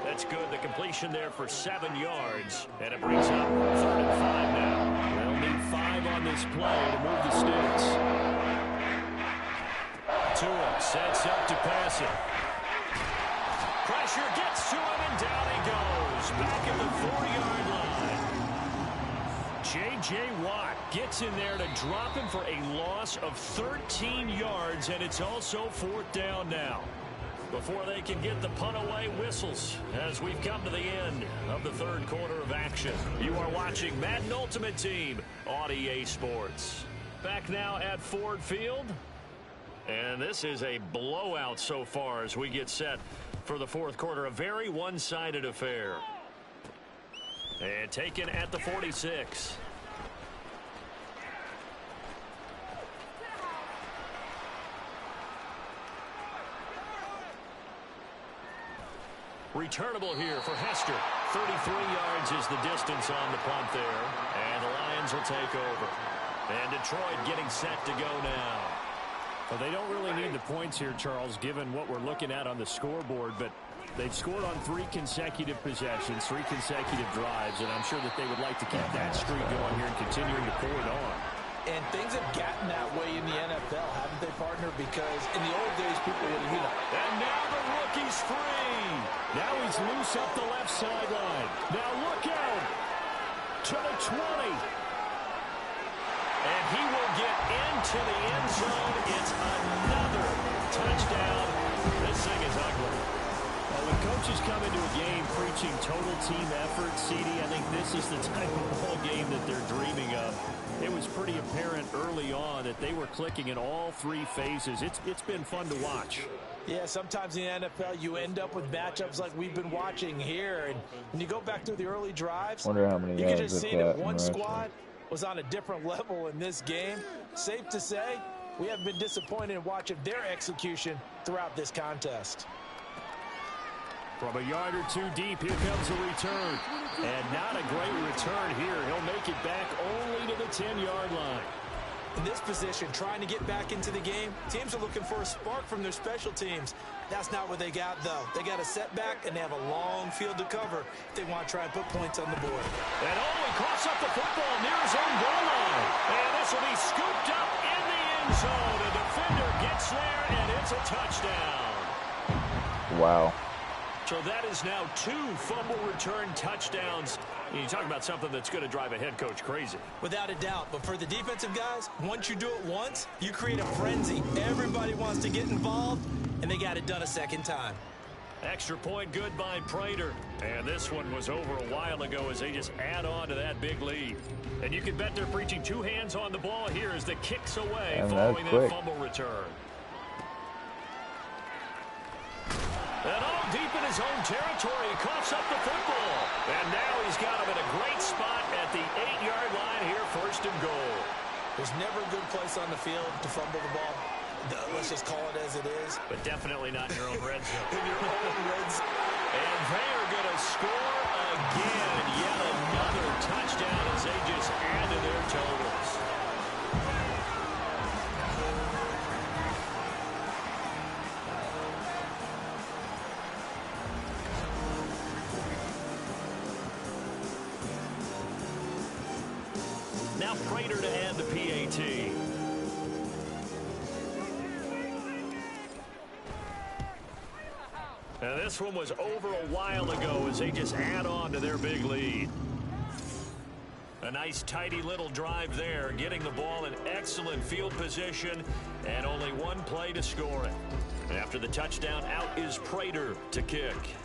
That's good. The completion there for 7 yards. And it brings up 3rd and 5 now. They'll need 5 on this play to move the sticks. Tua sets up to pass it. Pressure gets to him, and down he goes. Back at the 40-yard line. J.J. Watt gets in there to drop him for a loss of 13 yards, and it's also 4th down now. Before they can get the punt away, whistles as we've come to the end of the third quarter of action. You are watching Madden Ultimate Team on EA Sports. Back now at Ford Field. And this is a blowout so far as we get set for the fourth quarter. A very one-sided affair. And taken at the 46. Returnable here for Hester. 33 yards is the distance on the punt there. And the Lions will take over. And Detroit getting set to go now. Well, they don't really need the points here, Charles, given what we're looking at on the scoreboard. But they've scored on 3 consecutive possessions, 3 consecutive drives. And I'm sure that they would like to keep that streak going here and continuing to pull it on. And things have gotten that way in the NFL, haven't they, partner? Because in the old days, people would, And now the rookie's free. Now he's loose up the left sideline. Now look out to the 20. And he will get into the end zone. It's another touchdown. This thing is ugly. Well, when coaches come into a game preaching total team effort, CD, I think this is the type of ball game that they're dreaming of. It was pretty apparent early on that they were clicking in all 3 phases. It's been fun to watch. Yeah, sometimes in the NFL you end up with matchups like we've been watching here. And when you go back to the early drives, wonder how many you can just yards see that one squad was on a different level in this game. Safe to say, we haven't been disappointed in watching their execution throughout this contest. From a yard or 2 deep, here comes a return. And not a great return here. He'll make it back only to the 10-yard line. In this position, trying to get back into the game, teams are looking for a spark from their special teams. That's not what they got, though. They got a setback, and they have a long field to cover if they want to try and put points on the board. And he coughs up the football near his own goal line. And this will be scooped up in the end zone. A defender gets there, and it's a touchdown. Wow. So that is now 2 fumble return touchdowns. You talk about something that's going to drive a head coach crazy. Without a doubt. But for the defensive guys, once you do it once, you create a frenzy. Everybody wants to get involved, and they got it done a second time. Extra point good by Prater. And this one was over a while ago as they just add on to that big lead. And you can bet they're preaching 2 hands on the ball here as the kicks away following that fumble return. And all deep in his own territory, he coughs up the football. And now he's got him in a great spot at the 8-yard line here, 1st and goal. There's never a good place on the field to fumble the ball. Let's just call it as it is. But definitely not in your own red zone. In your own red zone. And they are going to score again. Yet another touchdown as they just add to their totals. Now Prater to add the PAT. And this one was over a while ago as they just add on to their big lead. A nice tidy little drive there, getting the ball in excellent field position and only 1 play to score it. After the touchdown, out is Prater to kick.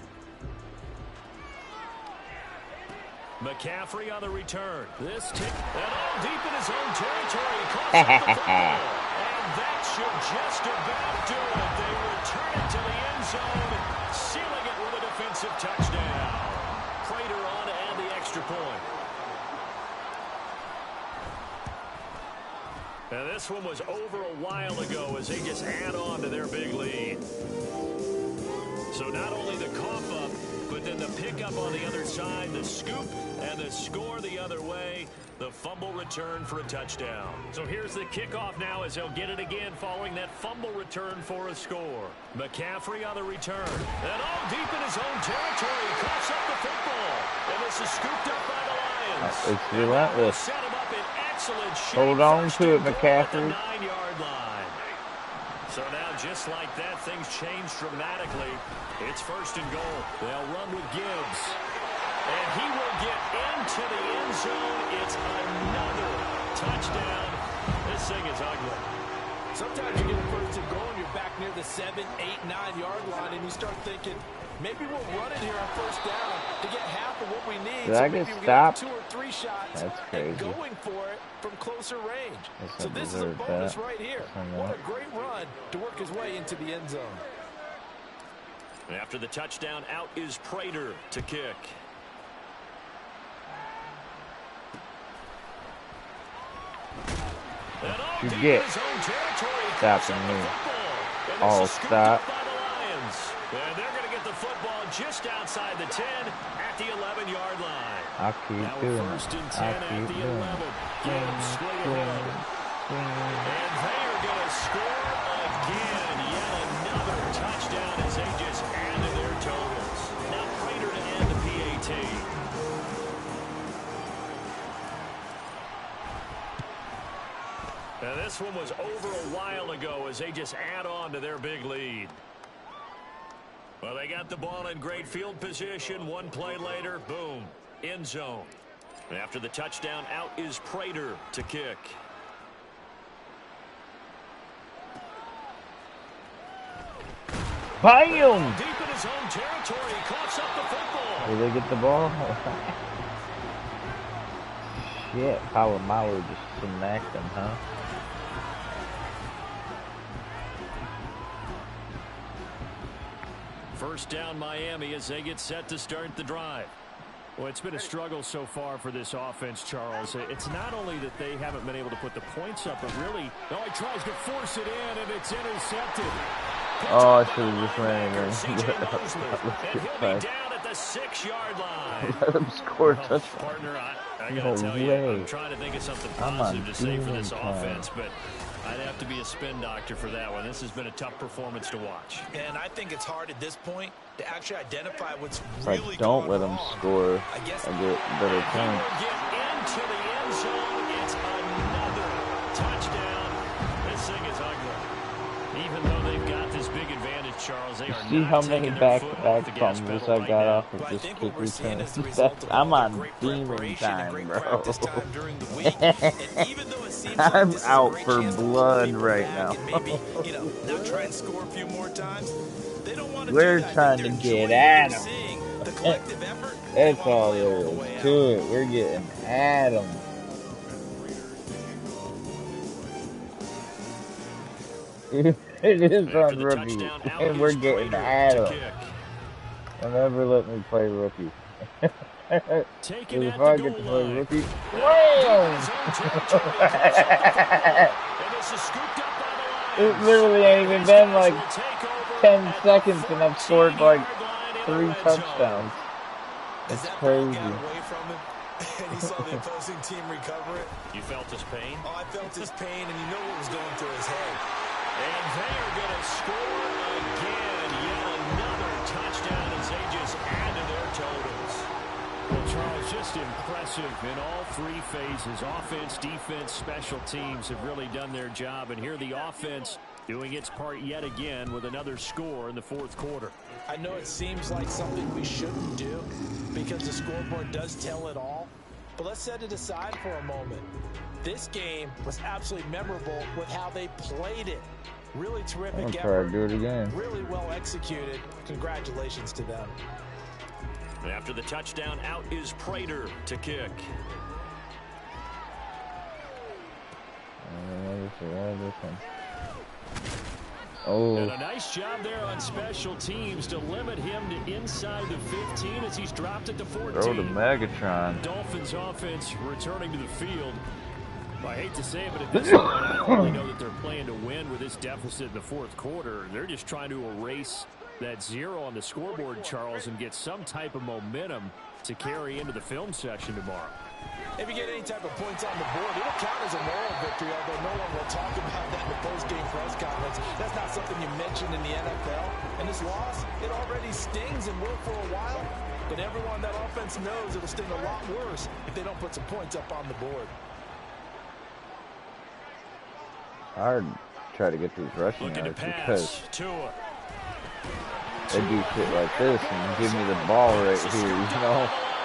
McCaffrey on the return. This tick, and all deep in his own territory. Coughs up the football. And that should just about do it. They return it to the end zone, sealing it with a defensive touchdown. Prater on to add the extra point. And this one was over a while ago as they just add on to their big lead. So not only the cough up, but then the pickup on the other side, the scoop, and the score the other way, the fumble return for a touchdown. So here's the kickoff now as they'll get it again following that fumble return for a score. McCaffrey on the return. And all deep in his own territory, coughs up the football. And this is scooped up by the Lions. It's relentless. Set him up in excellent shape. Hold on to it, McCaffrey. 9-yard line. So now, just like that, things change dramatically. It's 1st and goal. They'll run with Gibbs. And he will get into the end zone. It's another touchdown. This thing is ugly. Sometimes you get a 1st and goal and you're back near the 7, 8, 9-yard line, and you start thinking, Maybe we'll run it here on first down to get half of what we need. Did so I maybe get we stopped? got 2 or 3 shots. That's crazy. And going for it from closer range. So this is a deserve bonus that. right here. What a great run to work his way into the end zone. After the touchdown, out is Prater to kick. You get stopping me. All stop. And they're going to get the football just outside the 10 at the 11-yard line. I'll keep doing it. First and 10 at the 11. Gibbs straight ahead. And they are going to score again. Yet another touchdown as they just added their totals. Now Prater to end the PAT. Now this one was over a while ago as they just add on to their big lead. Well, they got the ball in great field position. One play later, boom, end zone. And after the touchdown, out is Prater to kick. Bam! Deep in his own territory, he coughs up the football. Did they get the ball? Shit, Palomalo just smacked him, huh? First down Miami as they get set to start the drive. Well, it's been a struggle so far for this offense, Charles. It's not only that they haven't been able to put the points up, but really, he tries to force it in, and it's intercepted. Oh, I should have just ran it in. And he'll be down at the 6-yard line. Let him score a touchdown. Partner, I got to tell you, I'm trying to think of something positive to say for this offense, but I'd have to be a spin doctor for that one. This has been a tough performance to watch. And I think it's hard at this point to actually identify what's really don't let going them wrong. score. I guess I get better points. Get into the end zone. It's another touchdown. This thing is ugly. Even though they've got this big advantage, Charles, they are See not how many taking their foot off back-to-back the gas fumbles pedal I right got now. off of But I just think kick what we're seeing returns. is the result of I'm all the on great demon preparation and time, great bro. practice time during the week. And even though it seems like I'm this is a out great for chance to pull blood people right back now. and maybe, now try and score a few more times, they don't want to We're do that. trying to get at them. Seeing the collective effort, That's they wanna all play there all the is way to out. it. We're getting at them. It is on rookie, and we're getting at them. Never let me play rookie. If I get to play rookie, wham! It literally ain't even been like 10 seconds, and I've scored like 3 touchdowns. It's crazy. And he saw the opposing team recover it. You felt his pain? Oh, I felt his pain, and you know what was going through his head. And they are going to score again. Yet another touchdown as they just add to their totals. Well, Charles, just impressive in all 3 phases. Offense, defense, special teams have really done their job. And here the offense doing its part yet again with another score in the 4th quarter. I know it seems like something we shouldn't do because the scoreboard does tell it all. But let's set it aside for a moment. This game was absolutely memorable with how they played it. Really terrific effort. Try to do it again. Really well executed. Congratulations to them. After the touchdown, out is Prater to kick. Oh. And a nice job there on special teams to limit him to inside the 15 as he's dropped at the 14. Throw to Megatron. Dolphins offense returning to the field. Well, I hate to say it, but at this point, I don't really know that they're playing to win with this deficit in the 4th quarter. They're just trying to erase that 0 on the scoreboard, Charles, and get some type of momentum to carry into the film session tomorrow. If you get any type of points on the board, it'll count as a moral victory, although no one will talk about that in the post-game press conference. That's not something you mentioned in the NFL. And this loss, it already stings and will for a while. But everyone on that offense knows it'll sting a lot worse if they don't put some points up on the board. Hard to try to get these rushing yards because they do shit like this and give me the ball right here,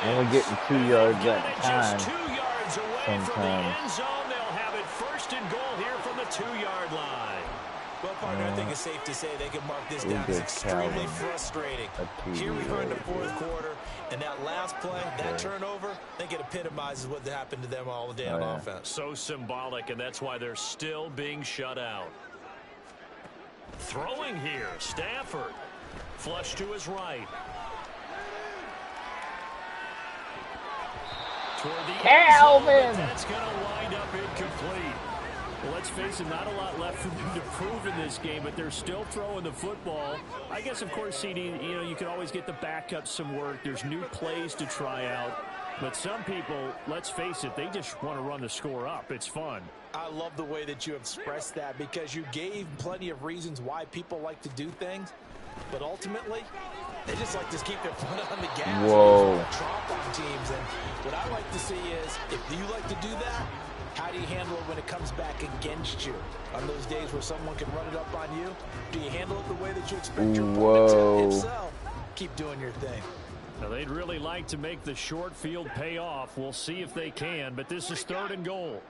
Only getting 2 yards at a time. Just 2 yards away sometimes. from the end zone. They'll have it 1st and goal here from the 2-yard line. Well, partner, I think it's safe to say they can mark this down as extremely frustrating. Here we are in the fourth quarter, and that last play, that turnover, I think it epitomizes what happened to them all day on offense. So symbolic, and that's why they're still being shut out. Throwing here, Stafford. Flush to his right. Toward the Calvin! That's going to wind up incomplete. Well, let's face it, not a lot left for them to prove in this game, but they're still throwing the football. I guess, of course, CD, you can always get the backups some work. There's new plays to try out. But some people, let's face it, they just want to run the score up. It's fun. I love the way that you expressed that because you gave plenty of reasons why people like to do things. But ultimately, they just like to keep their foot on the gas. Whoa. And tromp on teams. And what I like to see is, if you like to do that, how do you handle it when it comes back against you? On those days where someone can run it up on you, do you handle it the way that you expect your opponent to? If so, keep doing your thing. Now, they'd really like to make the short field pay off. We'll see if they can, but this is 3rd and goal.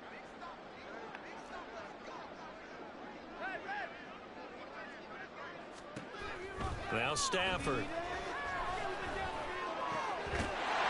Now Stafford.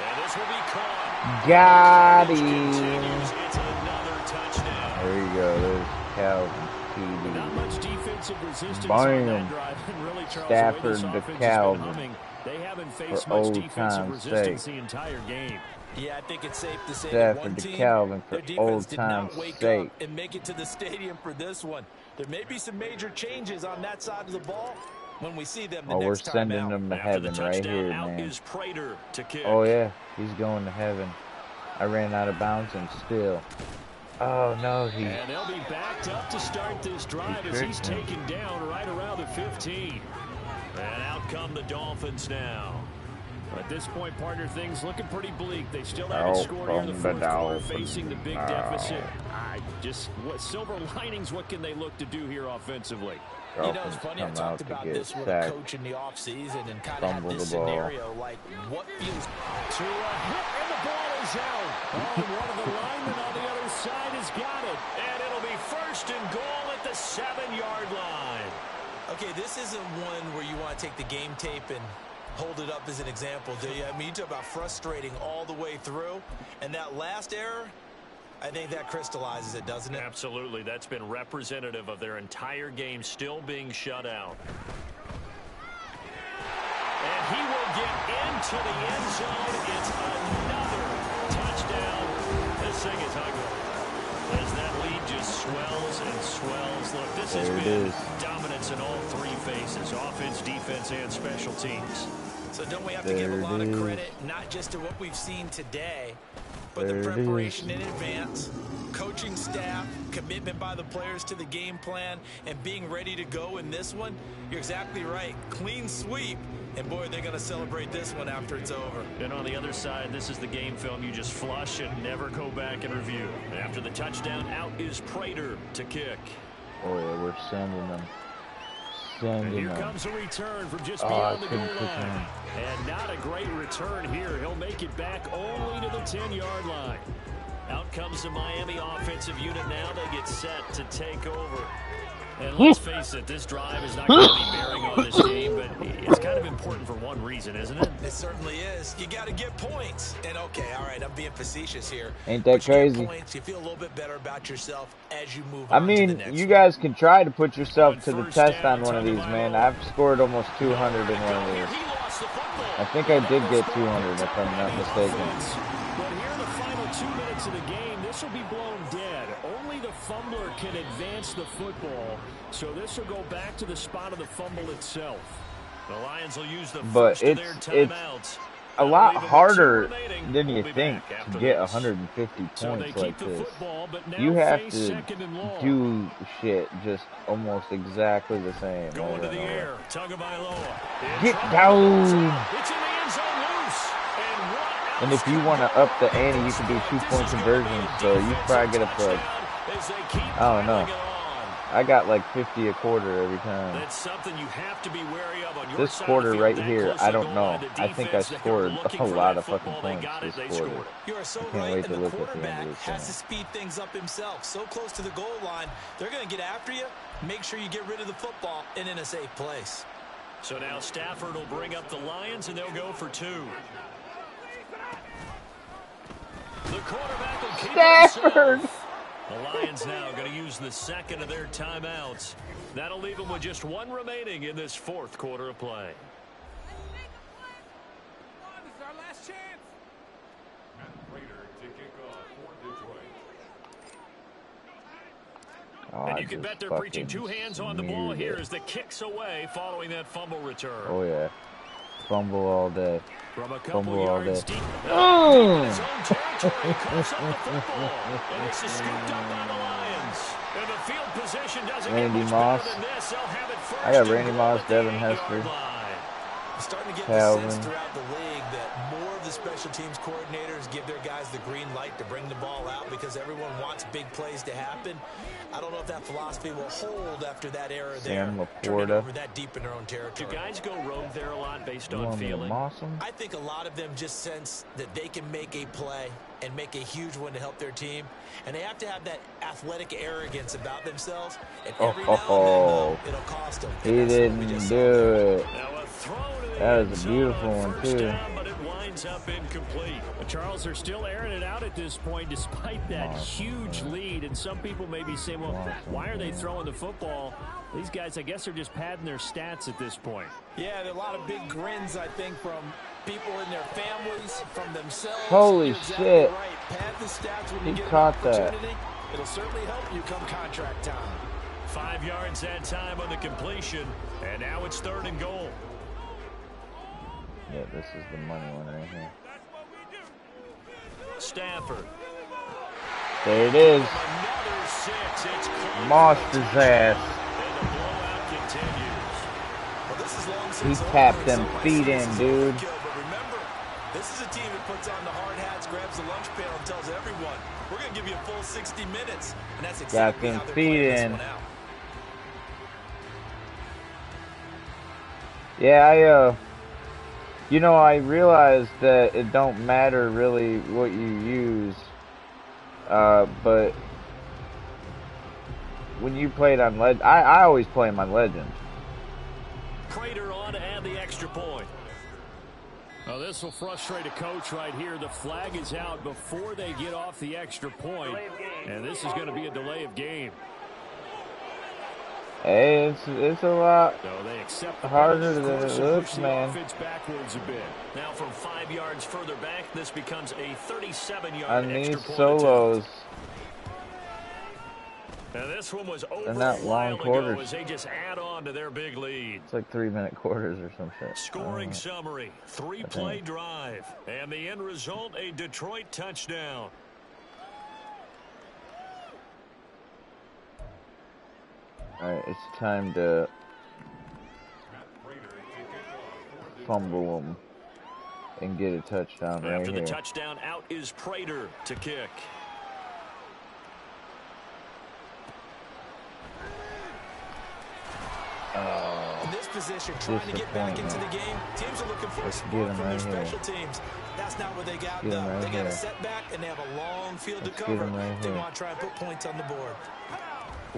And this will be caught. Got him. It's another touchdown. There you go. There's Calvin. Not much defensive resistance Bam. on that drive. And really, Charles, Stafford the way to this offense Calvin. has been humming, they haven't faced For much defensive old resistance sake. the entire game. Yeah, I think it's safe to say Stafford that one to team, Calvin for their defense old did not time's wake sake. up and make it to the stadium for this one. There may be some major changes on that side of the ball when we see them the Oh, we're next time sending out. them to After heaven the right touchdown, here, out man. is Prater to kick. Oh, yeah. He's going to heaven. I ran out of bounds and still. Oh, no. And they'll be backed up to start this drive as he's taken down right around the 15. And out come the Dolphins now. At this point, partner, things looking pretty bleak. They still haven't scored here in the fourth quarter, facing the big deficit. What silver linings, what can they look to do here offensively? You know, it's funny, I talked about this with a coach in the offseason and kind of had this scenario, like what feels to a hit, and the ball is out. Oh, one of the linemen on the other side has got it. And it'll be 1st and goal at the 7-yard line. Okay, this isn't one where you want to take the game tape and hold it up as an example, do you? I mean, you talk about frustrating all the way through, and that last error, I think that crystallizes it, doesn't it? Absolutely. That's been representative of their entire game still being shut out. And he will get into the end zone. It's another touchdown. This thing is ugly. As that lead just swells and swells. Look, this has been dominance in all 3 phases. Offense, defense, and special teams. So don't we have to give a lot of credit, not just to what we've seen today, but the preparation in advance, coaching staff, commitment by the players to the game plan, and being ready to go in this one? You're exactly right. Clean sweep. And, boy, they're going to celebrate this one after it's over. And on the other side, this is the game film you just flush and never go back and review. After the touchdown, out is Prater to kick. Oh, yeah, we're sending them. And here comes a return from just beyond the goal line. Him. And not a great return here. He'll make it back only to the 10-yard line. Out comes the Miami offensive unit now. They get set to take over. And let's face it, this drive is not going to be bearing on this game, but it's kind of important for one reason, isn't it? It certainly is. You got to get points. And, okay, all right, I'm being facetious here. Ain't that crazy? You get points, you feel a little bit better about yourself as you move on I mean, to the next you one. guys can try to put yourself to the test on one of these, man. I've scored almost 200 in one of these. I think I did get 200, if I'm not mistaken. But here in the final 2 minutes of the game, this will be blown dead. Only the fumbler can advance the football, so this will go back to the spot of the fumble itself. The Lions will use the first of their timeouts. A lot harder than you think to get 150 points like this. You have to do shit just almost exactly the same. Going to the air, Tagovailoa. Get down! It's in the end zone loose. And if you want to up the ante, you can do 2-point conversions, so you probably get up to, like, I don't know, I got like 50 a quarter every time. That's something you have to be wary of on your This side quarter of the right field, here, I don't know. the I think I defense, they are scored looking a for lot that of fucking football. They points got it, this they quarter. scored it. You are so I can't right, wait and to the look at the end quarterback of this has to thing. speed things up himself. So close to the goal line, they're going to get after you. Make sure you get rid of the football and in a safe place. So now Stafford will bring up the Lions, and they'll go for 2. The quarterback will keep Stafford! it. The Lions now going to use the second of their timeouts. That'll leave them with just 1 remaining in this 4th quarter of play. This is our last chance. Oh, And I you can bet just they're preaching fucking 2 hands on the ball smeared here it. as the kick's away following that fumble return. Oh yeah, fumble all day. From a couple Fumble all day. yards deep, deep in his own territory, coughs up the football. And this is scooped up by the Lions. And the field position doesn't get Randy much Moss. better than this. They'll have it first I got and Randy goal Moss, at the Devin 8-yard Hester, line. Starting to get Calvin. the sense throughout the league that more of the special teams coordinators give their guys the green light to bring the ball out because everyone wants big plays to happen. I don't know if that philosophy will hold after that era Sam there. Turning Laporta. over that deep in their own territory. Do guys go rogue there a lot based You on want me to feeling? moss him? I think a lot of them just sense that they can make a play and make a huge one to help their team. And they have to have that athletic arrogance about themselves. And every now and then, though, it'll cost them. He didn't do it. Now a throw to the That end was a zone beautiful on one, first too. down, but it winds up incomplete. The Charles are still airing it out at this point despite that huge lead. And some people may be saying, well, why are they throwing the football? These guys, I guess, are just padding their stats at this point. Yeah, there are a lot of big grins, I think, from people in their families, from themselves. Holy You're exactly shit. right. Pad the stats when you He get an caught that. opportunity. It'll certainly help you come contract time. 5 yards that time on the completion, and now it's 3rd and goal. Yeah, this is the money one right here. Stafford. There it is. Another 6. It's close. Mossed his ass. And the blowout continues. Well, this is long He since tapped over, them so I feet see this in, is dude. overkill, but remember, this is a team that puts on the hard hats, grabs the lunch pail, and tells everyone, we're going to give you a full 60 minutes. And that's exactly them how they're feet playing this in. one out. Yeah, you know, I realized that it don't matter really what you use, but when you played on Legend, I always play him on Legend. Prater on to add the extra point. Well, this will frustrate a coach right here. The flag is out before they get off the extra point, and this is going to be a delay of game. Hey, it's a lot So they accept the harder penalty, than of course, it and looks, push the man. offense backwards a bit. Now from 5 yards further back, this becomes a 37-yard On extra these point solos. attempt. And this one was over They're not a while long ago quarters. as they just add on to their big lead. It's like 3-minute quarters or some shit. Scoring summary, 3-play drive, and the end result, a Detroit touchdown. Alright, it's time to fumble them and get a touchdown right After the here. touchdown, out is Prater to kick. In this position, trying to get back into the game, teams are looking for a spark from their special teams. That's not what they got, though. They got a setback, and they have a long field to cover. They want to try and put points on the board.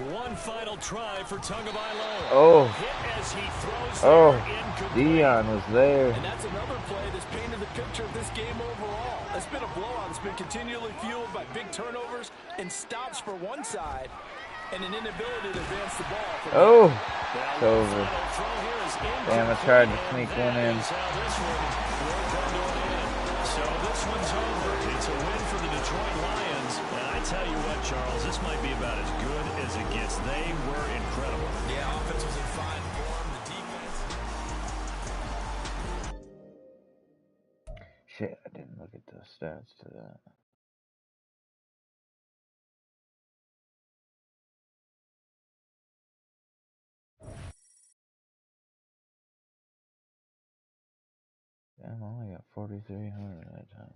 One final try for Tagovailoa. Oh. Hit as he throws Oh, Dion was there. And that's another play that's painted the picture of this game overall. It's been a blowout. It's been continually fueled by big turnovers and stops for one side and an inability to advance the ball. Oh, it's over. Damn, I tried to sneak one in. So this one's over. It's a win for the Detroit Lions. And I tell you what, Charles, this might be about as good as it gets. They were incredible. Yeah, offense was in fine form. The defense. Shit, I didn't look at the stats to that. Damn, I only got 4,300 that time.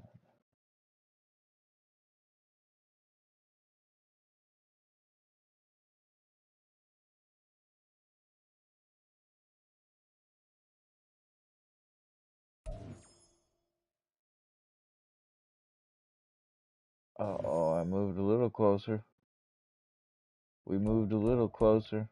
Uh-oh, I moved a little closer. We moved a little closer.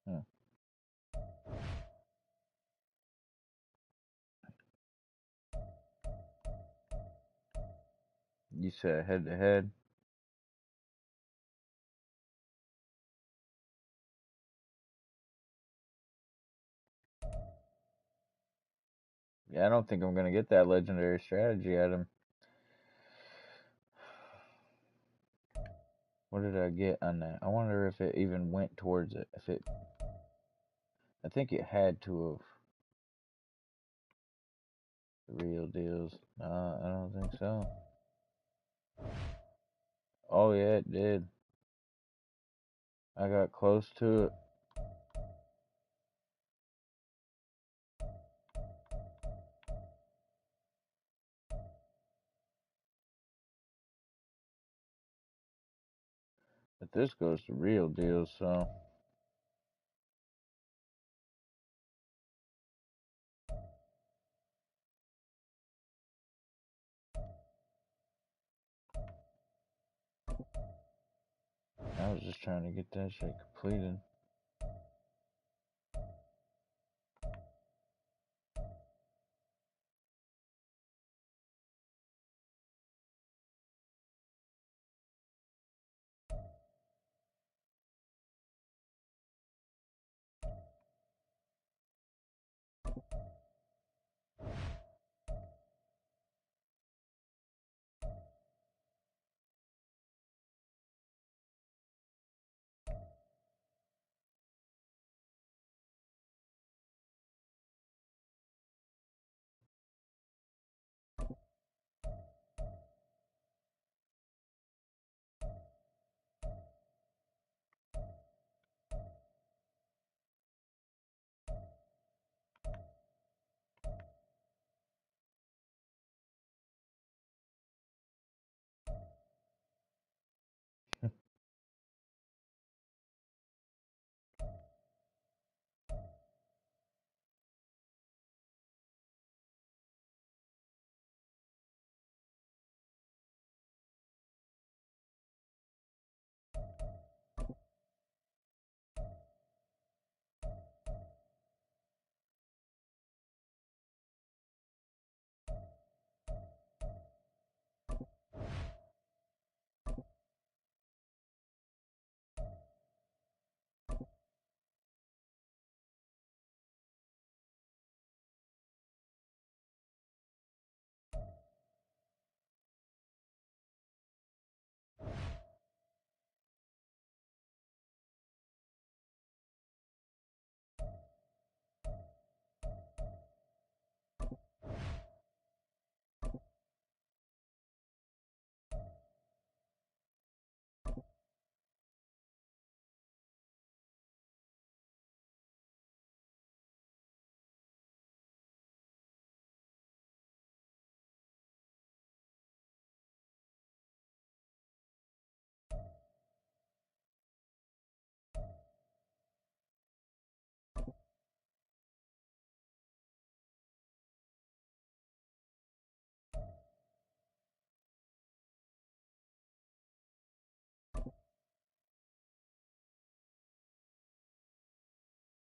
Hmm. You said head to head. Yeah, I don't think I'm gonna get that legendary strategy at him. What did I get on that? I wonder if it even went towards it. I think it had to have. Real deals. No, I don't think so. Oh yeah, it did. I got close to it. But this goes to real deals, so I was just trying to get that shit completed.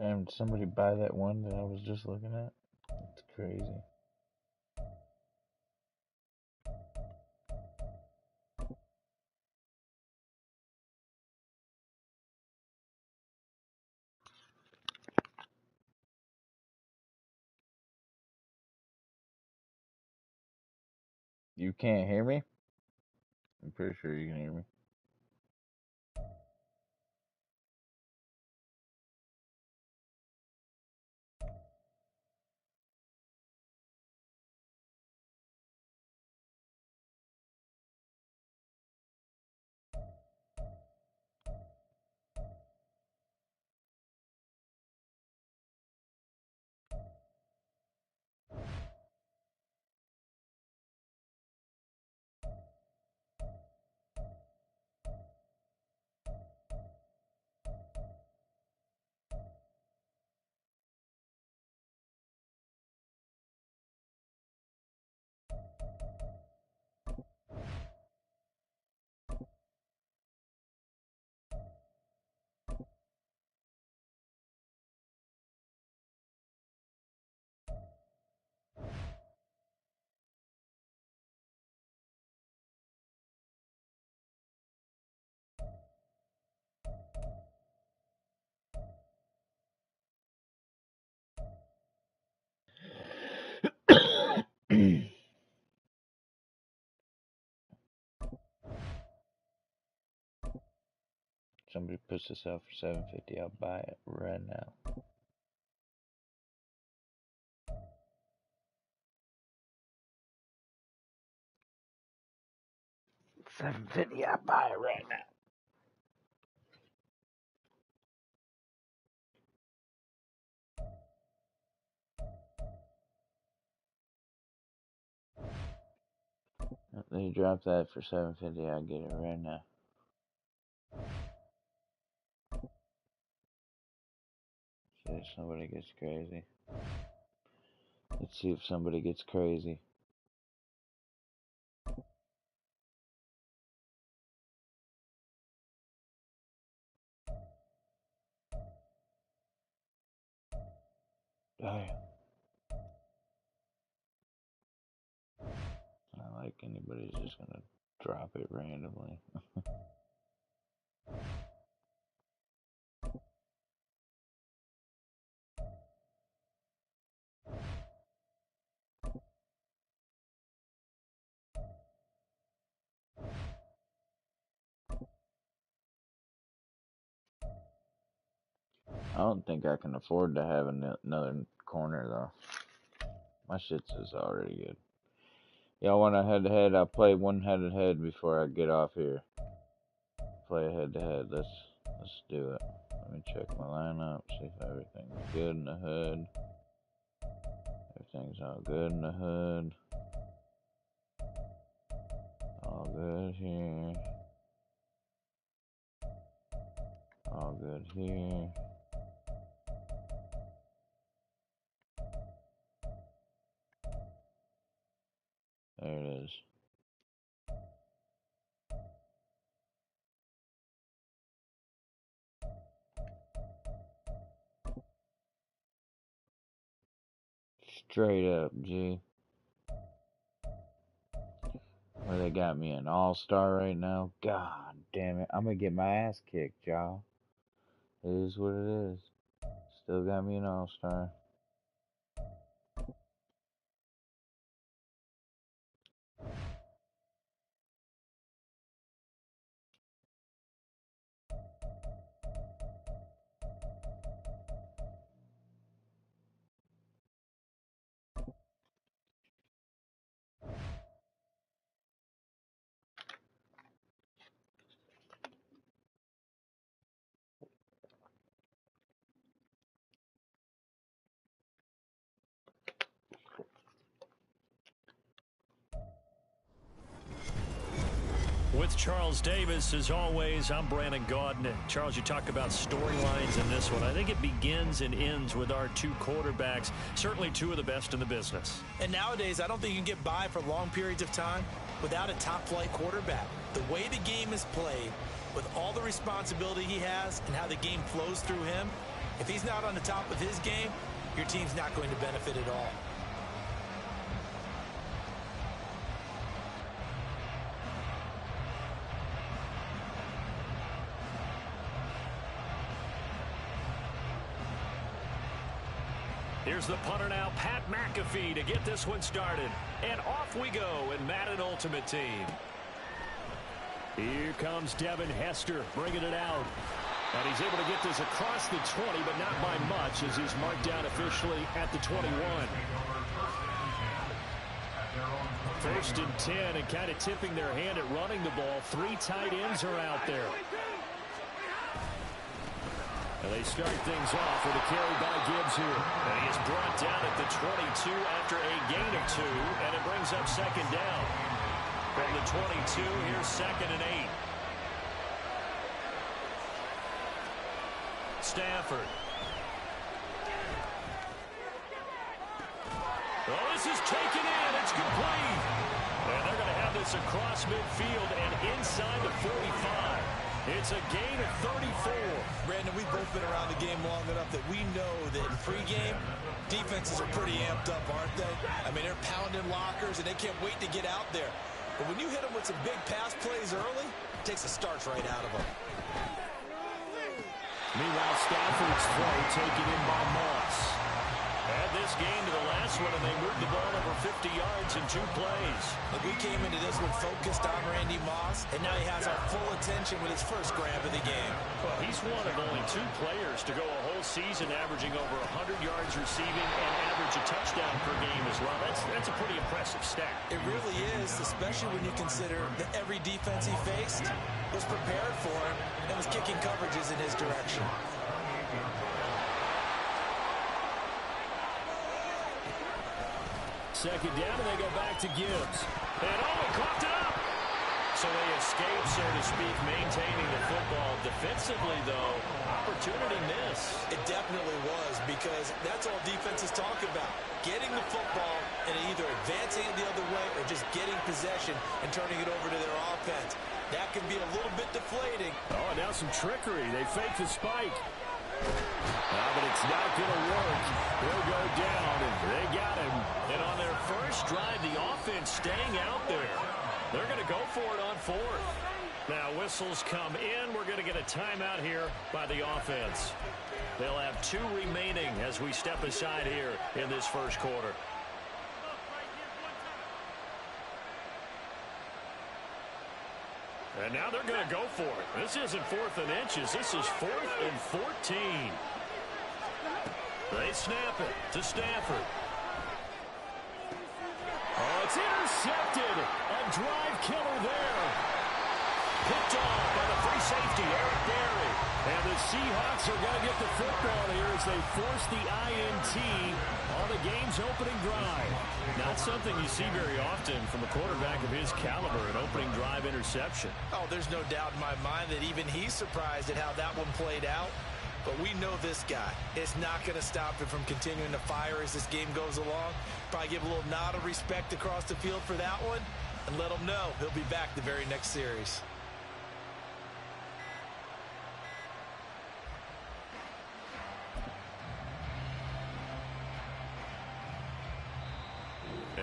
Did somebody buy that one that I was just looking at? That's crazy. You can't hear me? I'm pretty sure you can hear me. Somebody puts this out for $7.50. I'll buy it right now. $7.50. I'll buy it right now. They drop that for $7.50. I'll get it right now. See if somebody gets crazy. Let's see if somebody gets crazy. Damn. Not like anybody's just gonna drop it randomly. I don't think I can afford to have another corner though. My shit's is already good. Y'all want a head-to-head? I'll play one head-to-head before I get off here. Play a head-to-head. Let's do it. Let me check my lineup, see if everything's good in the hood. Everything's all good in the hood. All good here. All good here. There it is. Straight up, G. Where they got me an all-star right now? God damn it. I'm gonna get my ass kicked, y'all. It is what it is. Still got me an all-star. With Charles Davis, as always, I'm Brandon Gaudin. Charles, you talk about storylines in this one. I think it begins and ends with our two quarterbacks, certainly two of the best in the business. And nowadays, I don't think you can get by for long periods of time without a top-flight quarterback. The way the game is played, with all the responsibility he has and how the game flows through him, If he's not on the top of his game, your team's not going to benefit at all. Here's the punter now, Pat McAfee, to get this one started. And off we go in Madden Ultimate Team. Here comes Devin Hester bringing it out. And he's able to get this across the 20, but not by much, as he's marked down officially at the 21. First and 10, and kind of tipping their hand at running the ball. 3 tight ends are out there. And they start things off with a carry by Gibbs here. And he is brought down at the 22 after a gain of 2, and it brings up second down. From the 22, here's 2nd and 8. Stafford. Well, this is taken in. It's complete. And they're going to have this across midfield and inside the 45. It's a gain of 34. Brandon, we've both been around the game long enough that we know that in pregame, defenses are pretty amped up, aren't they? I mean, they're pounding lockers, and they can't wait to get out there. But when you hit them with some big pass plays early, it takes the starch right out of them. Meanwhile, Stafford's throw taken in by Moss. Add this game to the last one, and they moved the ball over 50 yards in 2 plays. Look, we came into this one focused on Randy Moss, and now he has our full attention with his first grab of the game. Well, he's one of only 2 players to go a whole season averaging over 100 yards receiving and average a touchdown per game as well. That's a pretty impressive stat. It really is, especially when you consider that every defense he faced was prepared for him and was kicking coverages in his direction. Second down, and they go back to Gibbs. And he coughed it up. So they escape, so to speak, maintaining the football. Defensively, though, opportunity miss. It definitely was, because that's all defenses talk about. Getting the football and either advancing it the other way or just getting possession and turning it over to their offense. That can be a little bit deflating. Oh, and now some trickery. They fake the spike. But it's not going to work. He'll go down, and they got him. And on their first drive, the offense staying out there. They're going to go for it on 4th. Now whistles come in. We're going to get a timeout here by the offense. They'll have 2 remaining as we step aside here in this first quarter. And now they're going to go for it. This isn't 4th and inches. This is 4th and 14. They snap it to Stafford. Oh, it's intercepted. A drive killer there. Picked off by the free safety, Eric Berry. And the Seahawks are going to get the football here as they force the INT on the game's opening drive. Not something you see very often from a quarterback of his caliber, an opening drive interception. Oh, there's no doubt in my mind that even he's surprised at how that one played out. But we know this guy. It's not going to stop him from continuing to fire as this game goes along. Probably give a little nod of respect across the field for that one and let him know he'll be back the very next series.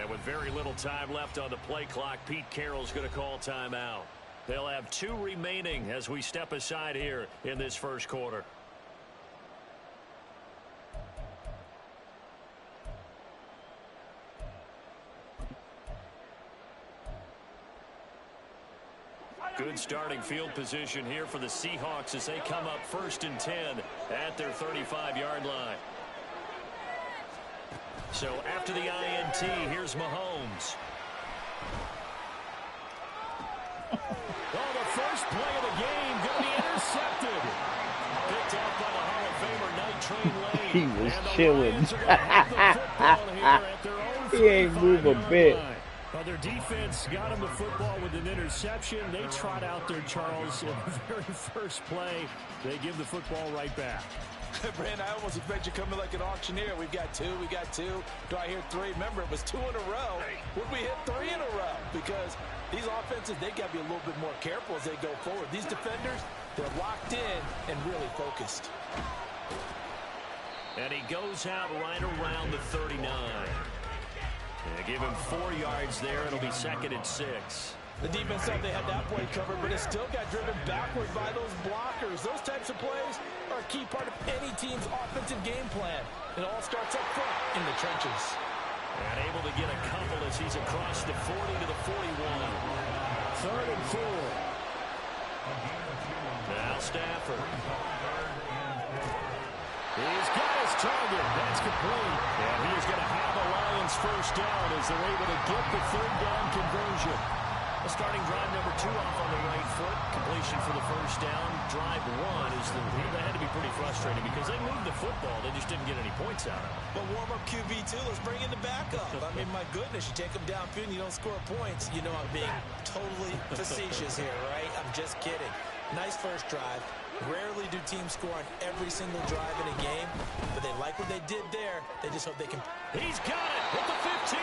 And with very little time left on the play clock, Pete Carroll's going to call timeout. They'll have 2 remaining as we step aside here in this first quarter. Good starting field position here for the Seahawks as they come up 1st and 10 at their 35-yard line. So after the INT, here's Mahomes. Oh, the first play of the game going to be intercepted. Picked off by the Hall of Famer Night Train Lane. He was chilling. He ain't move a bit. Well, their defense got him the football with an interception. They trot out there, Charles, in the very first play. They give the football right back. Brandon, I almost expect you coming like an auctioneer. We've got 2, we got 2. Do I hear 3? Remember, it was 2 in a row. Would we hit 3 in a row? Because these offenses, they got to be a little bit more careful as they go forward. These defenders, they're locked in and really focused. And he goes out right around the 39. They give him 4 yards there. It'll be 2nd and 6. The defense thought they had that play covered, but it still got driven backward by those blockers. Those types of plays are a key part of any team's offensive game plan. It all starts up front in the trenches. And able to get a couple as he's across the 40 to the 41. 3rd and 4. Now Stafford. He's got his target. That's complete. And he is going to have the Lions first down as they're able to get the 3rd down conversion. The starting drive number 2 off on the right foot. Completion for the first down. Drive 1 is that had to be pretty frustrating because they moved the football. They just didn't get any points out of it. But warm-up QB2, let's bring in the backup. I mean, my goodness, you take them downfield and you don't score points. You know I'm being totally facetious here, right? I'm just kidding. Nice first drive. Rarely do teams score on every single drive in a game, but they like what they did there. They just hope they can. He's got it with the 15.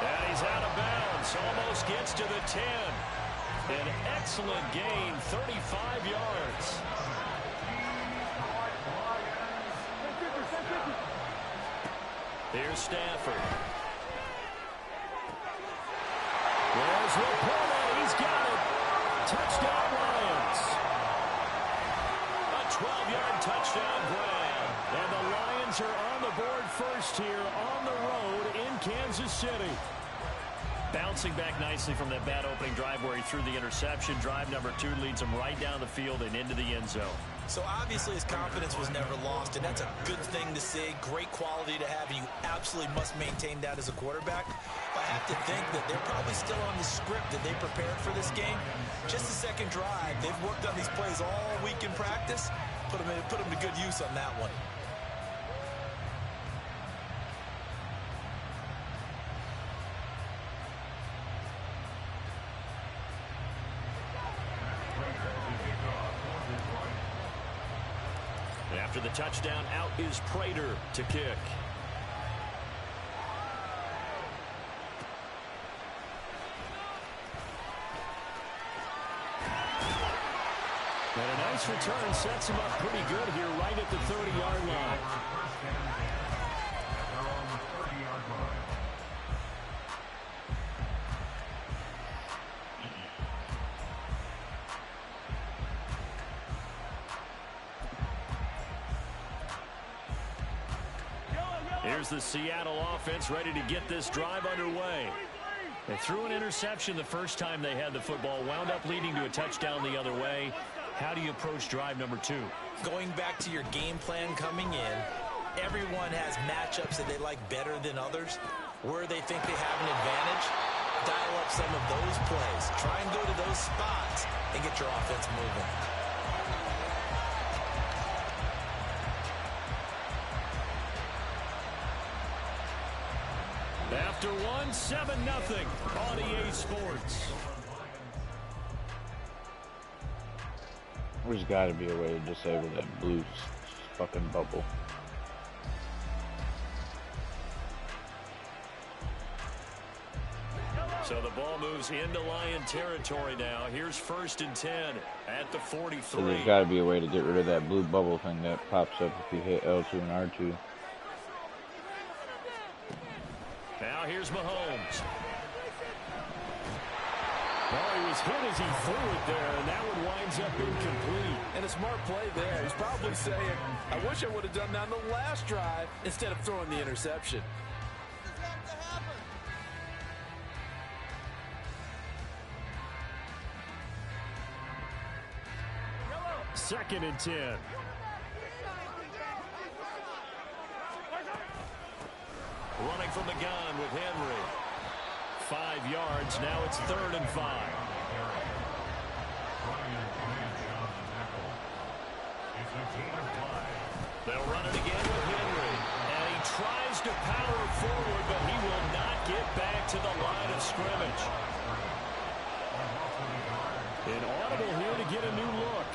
And he's out of bounds. Almost gets to the 10. An excellent gain, 35 yards. Here's Stafford. There's Laporta. He's got it. Touchdown, Lions. A 12-yard touchdown grab. And the Lions are on the board first here on the road in Kansas City. Bouncing back nicely from that bad opening drive where he threw the interception. Drive number 2 leads him right down the field and into the end zone. So obviously his confidence was never lost, and that's a good thing to see. Great quality to have, and you absolutely must maintain that as a quarterback. I have to think that they're probably still on the script that they prepared for this game. Just the second drive. They've worked on these plays all week in practice. Put them to good use on that one. After the touchdown, out is Prater to kick. And a nice return sets him up pretty good here right at the 30-yard line. Here's the Seattle offense ready to get this drive underway. They threw an interception the first time they had the football, wound up leading to a touchdown the other way. How do you approach drive number 2? Going back to your game plan coming in, everyone has matchups that they like better than others. Where they think they have an advantage, dial up some of those plays. Try and go to those spots and get your offense moving. After one, 7-0 on EA Sports. There's got to be a way to disable that blue fucking bubble. So the ball moves into Lion territory now. Here's 1st and 10 at the 43. So there's got to be a way to get rid of that blue bubble thing that pops up if you hit L2 and R2. Now here's Mahomes. Well, he was hit as he threw it there, and that one winds up incomplete. And a smart play there. He's probably saying, I wish I would have done that on the last drive instead of throwing the interception. 2nd and 10. Running from the gun with Henry. 5 yards. Now it's 3rd and 5. They'll run it again with Henry. And he tries to power forward, but he will not get back to the line of scrimmage. An audible here to get a new look.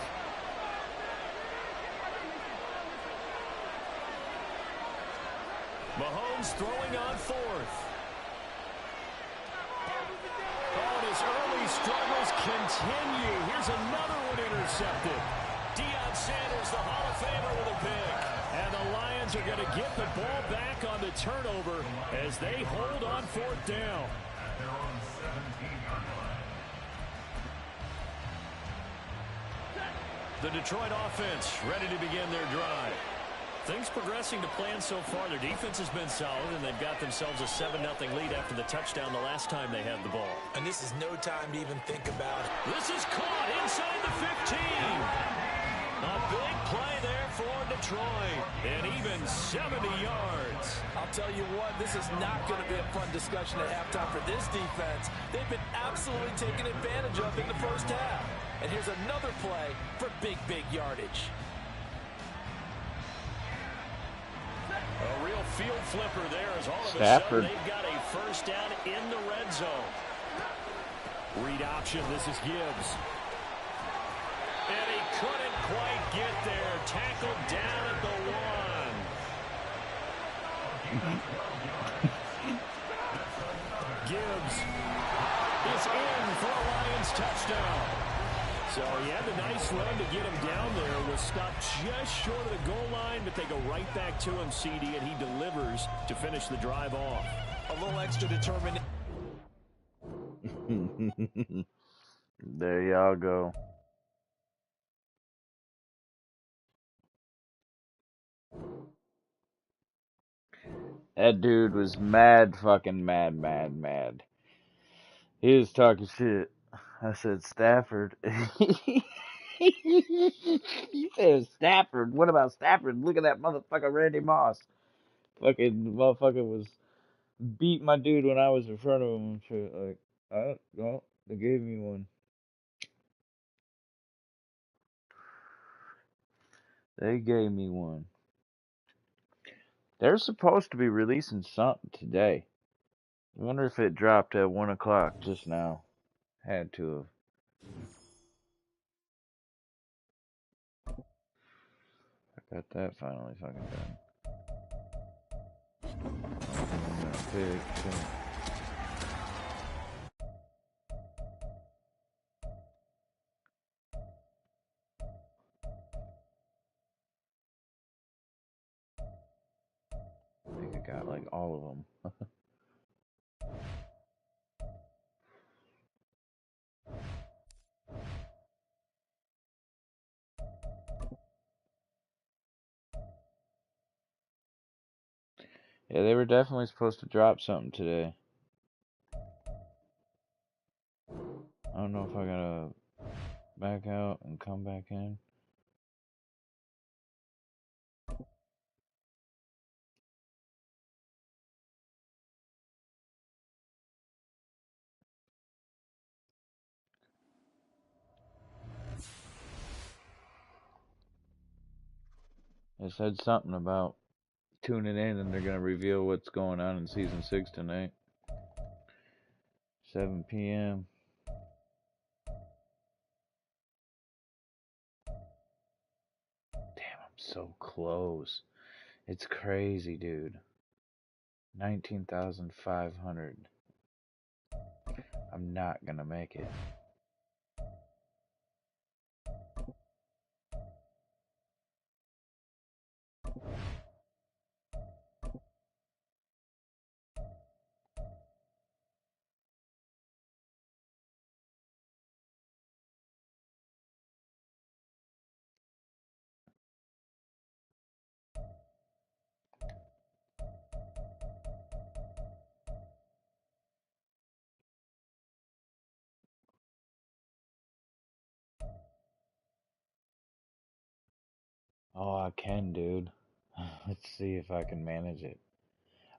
Mahomes throwing on 4th. Oh, and his early struggles continue. Here's another one intercepted. Deion Sanders, the Hall of Famer, with a pick. And the Lions are going to get the ball back on the turnover as they hold on 4th down. The Detroit offense ready to begin their drive. Things progressing to plan so far. Their defense has been solid, and they've got themselves a 7-0 lead after the touchdown the last time they had the ball. And this is no time to even think about it. This is caught inside the 15. A big play there for Detroit, and even 70 yards. I'll tell you what, this is not going to be a fun discussion at halftime for this defense. They've been absolutely taken advantage of in the first half. And here's another play for big yardage. A real field flipper there as all of Stafford. a sudden they've got a first down in the red zone. Read option, this is Gibbs. And he couldn't quite get there. Tackled down at the 1. Gibbs is in for a Lions touchdown. So he had the nice run to get him down there. Was stopped just short of the goal line, but they go right back to him, CD, and he delivers to finish the drive off. A little extra determination. There y'all go. That dude was mad. He was talking shit. I said Stafford. He said Stafford. What about Stafford? Look at that motherfucker Randy Moss. Fucking motherfucker was beat my dude when I was in front of him and shit. Like, well, they gave me one. They gave me one. They're supposed to be releasing something today. I wonder if it dropped at 1 o'clock just now. Had to have. I got that finally fucking done. Pick. I think I got like all of them. Yeah, they were definitely supposed to drop something today. I don't know if I gotta back out and come back in. They said something about tuning in and they're gonna reveal what's going on in season 6 tonight. 7 p.m. Damn, I'm so close. It's crazy, dude. 19,500. I'm not gonna make it. Oh, I can, dude. Let's see if I can manage it.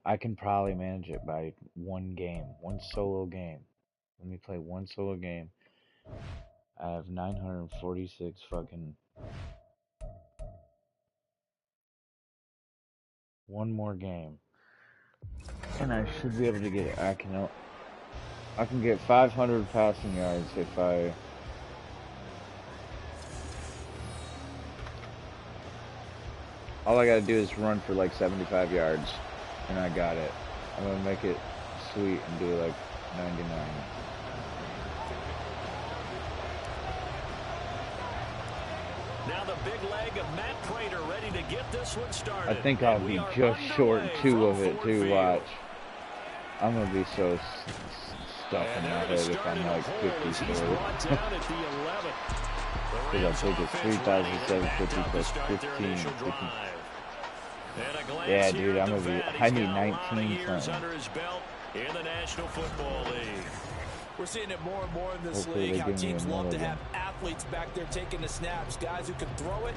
I can probably manage it by one game, one solo game. Let me play one solo game. I have 946 fucking... One more game. And I should be able to get it. I can get 500 passing yards if I... All I gotta do is run for like 75 yards. And I got it. I'm gonna make it sweet and do like 99. Now Now the big leg of Matt Prater ready to get this one started. I think I'll be just short 2 of it too. Watch. I'm gonna be so stuck in my head if I'm like 54. Because I think it's 3,750 plus 15. Yeah, dude, I'm gonna be. I need 19 something. In the National Football League. We're seeing it more and more in this Hopefully league, how give me teams love to another have athletes back there taking the snaps, guys who can throw it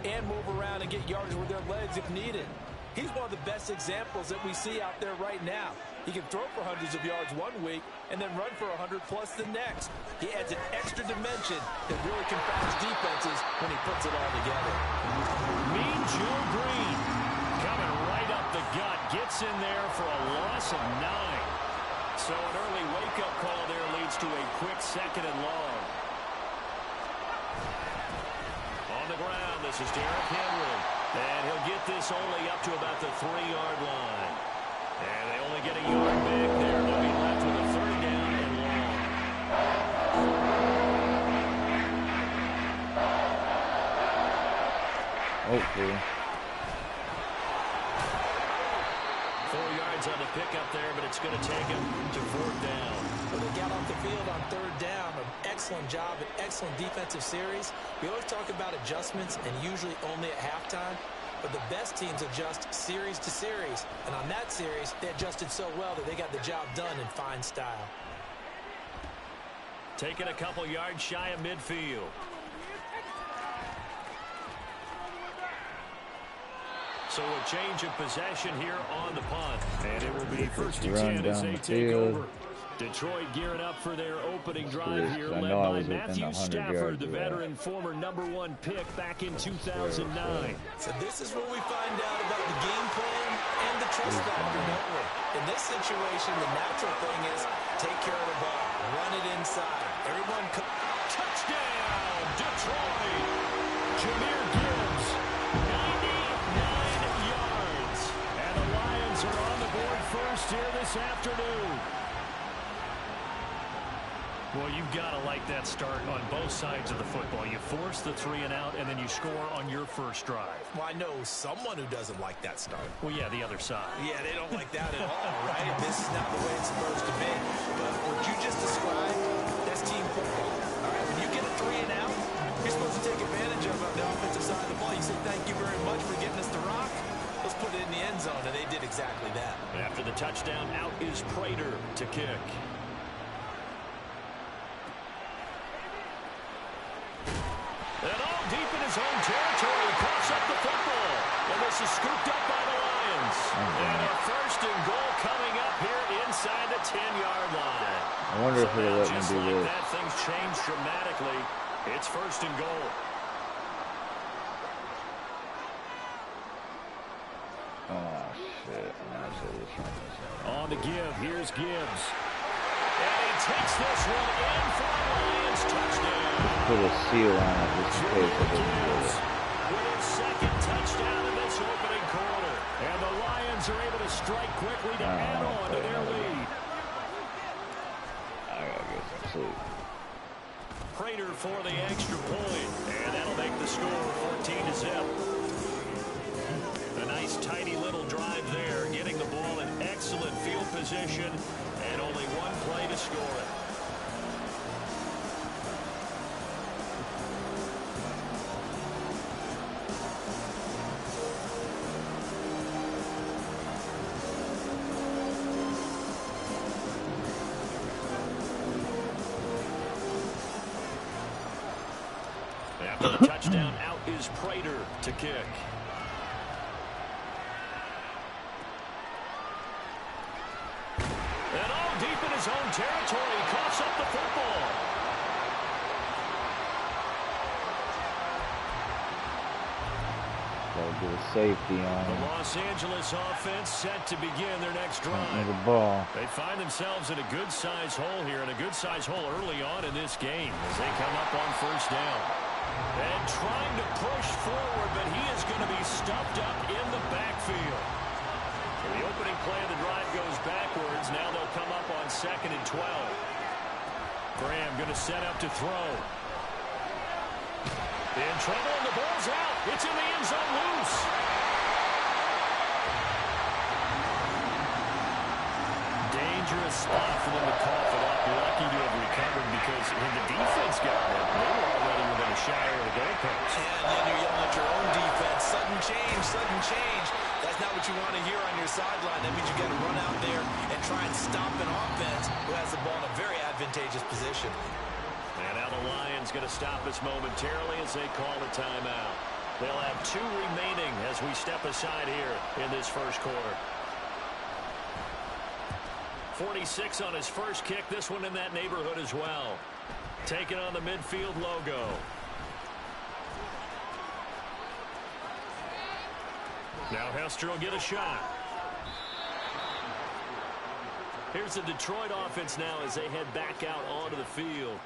and move around and get yards with their legs if needed. He's one of the best examples that we see out there right now. He can throw for hundreds of yards one week and then run for 100 plus the next. He adds an extra dimension that really confounds defenses when he puts it all together. Mean Joe Green coming right up the gut, gets in there for a loss of 9. So an early wake-up call there leads to a quick 2nd and long. On the ground, this is Derrick Henry. And he'll get this only up to about the 3-yard line. And they only get a yard back there. They'll be left with a 3rd down and long. Hopefully. 4 yards on the pickup there, but it's going to take him to 4th down. Well, they got off the field on 3rd down. An excellent job, an excellent defensive series. We always talk about adjustments and usually only at halftime. But the best teams adjust series to series. And on that series, they adjusted so well that they got the job done in fine style. Taking a couple yards shy of midfield. So a change of possession here on the punt. And it will be 1st and 10 as they take over. Detroit gearing up for their opening drive here, led by Matthew Stafford, the veteran, former #1 pick back in 2009. So this is where we find out about the game plan and the trust factor, don't we? In this situation, the natural thing is take care of the ball, run it inside. Everyone, touchdown, Detroit. Jahmyr Gibbs, 99 yards. And the Lions are on the board first here this afternoon. Well, you've got to like that start on both sides of the football. You force the 3 and out, and then you score on your first drive. Well, I know someone who doesn't like that start. Well, yeah, the other side. Yeah, they don't like that at all, right? This is not the way it's supposed to be. But what you just described, that's team football. All right, when you get a 3 and out, you're supposed to take advantage of it on the offensive side of the ball. You say, thank you very much for getting us the rock. Let's put it in the end zone, and they did exactly that. After the touchdown, out is Prater to kick. And all deep in his own territory, he coughs up the football. And this is scooped up by the Lions. And a 1st and goal coming up here inside the 10-yard line. I wonder if it'll let me do this. That thing's changed dramatically. It's 1st and goal. Oh, shit. On the give, here's Gibbs. And he takes this one in for a Lions touchdown. Put a seal on it just in case it doesn't do it. With his 2nd touchdown in this opening quarter. And the Lions are able to strike quickly to add on to their lead. I gotta get some sleep. Prater for the extra point. And that'll make the score 14-0. A nice tidy little drive there, getting the ball in excellent field position, and only one play to score it. After the touchdown, out is Prater to kick. And all deep in his own territory, he coughs up the football. Gotta get a safety on The him. Los Angeles offense set to begin their next drive. The ball. They find themselves in a good-sized hole here, and a good-sized hole early on in this game as they come up on 1st down. And trying to push forward, but he is going to be stuffed up in the backfield. So the opening play of the drive goes backwards. Now they'll come up on 2nd and 12. Graham going to set up to throw. In trouble, and the ball's out. It's in the end zone loose. Dangerous spot for them to cough it up. Lucky to have recovered because when the defense got there, they were already within a shadow of the goalpost. And then you're yelling at your own defense. Sudden change, sudden change. That's not what you want to hear on your sideline. That means you got to run out there and try and stop an offense who has the ball in a very advantageous position. And now the Lions going to stop us momentarily as they call a timeout. They'll have 2 remaining as we step aside here in this first quarter. 46 on his first kick. This one in that neighborhood as well. Taking on the midfield logo. Now Hester will get a shot. Here's the Detroit offense now as they head back out onto the field.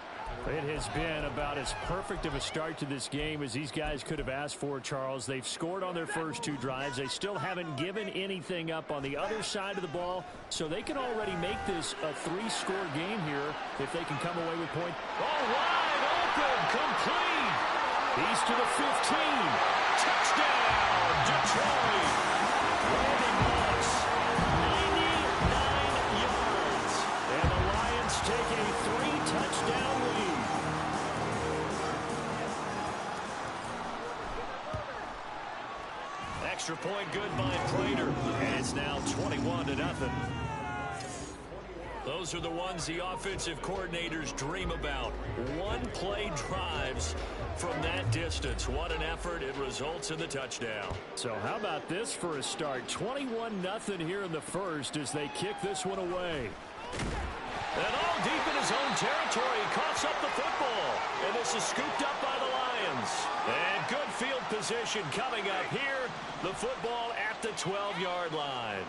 It has been about as perfect of a start to this game as these guys could have asked for, Charles. They've scored on their first 2 drives. They still haven't given anything up on the other side of the ball, so they can already make this a 3-score game here if they can come away with points. Oh, wide open, complete. He's to the 15. Touchdown, Detroit. Randy Moss, 99 yards. And the Lions take a 3-touchdown lead. Extra point good by Prater. And it's now 21-0. Those are the ones the offensive coordinators dream about. One-play drives from that distance. What an effort. It results in the touchdown. So how about this for a start? 21-0 here in the first as they kick this one away. And all deep in his own territory, he coughs up the football. And this is scooped up by the Lions. And good field position coming up here. The football at the 12-yard line.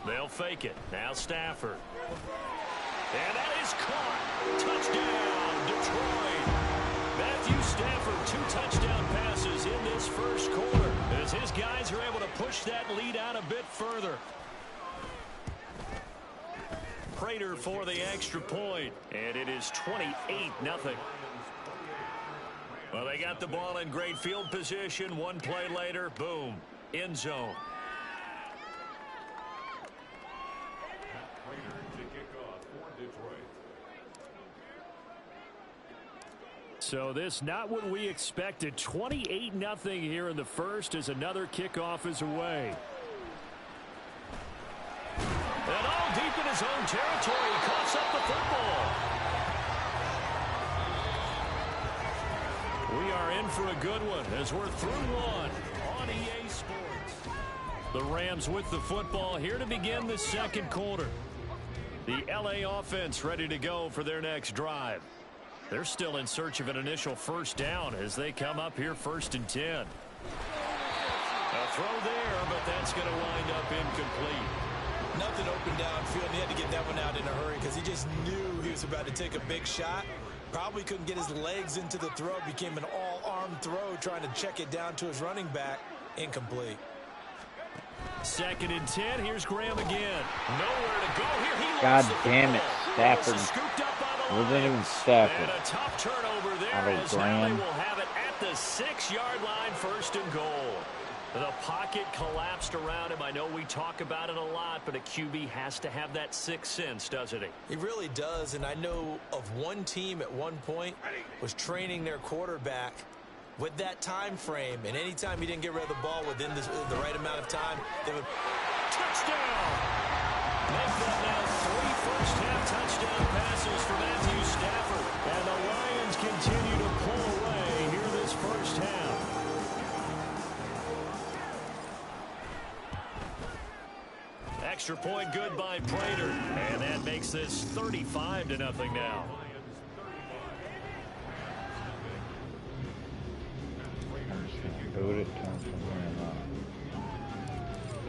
They'll fake it. Now Stafford. And that is caught. Touchdown, Detroit. Matthew Stafford, 2 touchdown passes in this first quarter as his guys are able to push that lead out a bit further. Prater for the extra point, and it is 28-0. Well, they got the ball in great field position. One play later, boom, end zone. So this not what we expected. 28-0 here in the first as another kickoff is away. And all deep in his own territory, he coughs up the football. We are in for a good one as we're through one on EA Sports. The Rams with the football here to begin the second quarter. The LA offense ready to go for their next drive. They're still in search of an initial first down as they come up here 1st and 10. A throw there, but that's going to wind up incomplete. Nothing open downfield, and he had to get that one out in a hurry because he just knew he was about to take a big shot. Probably couldn't get his legs into the throw. Became an all-arm throw trying to check it down to his running back. Incomplete. 2nd and 10. Here's Graham again. Nowhere to go here. He God lost damn it, Stafford. Scooped up by the Wasn't even Lions. Stafford. And a tough turnover there as now they will have it at the 6-yard line, 1st and goal. The pocket collapsed around him. I know we talk about it a lot, but a QB has to have that sixth sense, doesn't he? He really does, and I know of one team at one point was training their quarterback with that time frame, and anytime he didn't get rid of the ball within the right amount of time, they would... Touchdown! Make that now 3 first-half touchdown passes for Matthew Stafford, and the Lions continue to pull away here this first half. Extra point good by Prater, and that makes this 35-0 now.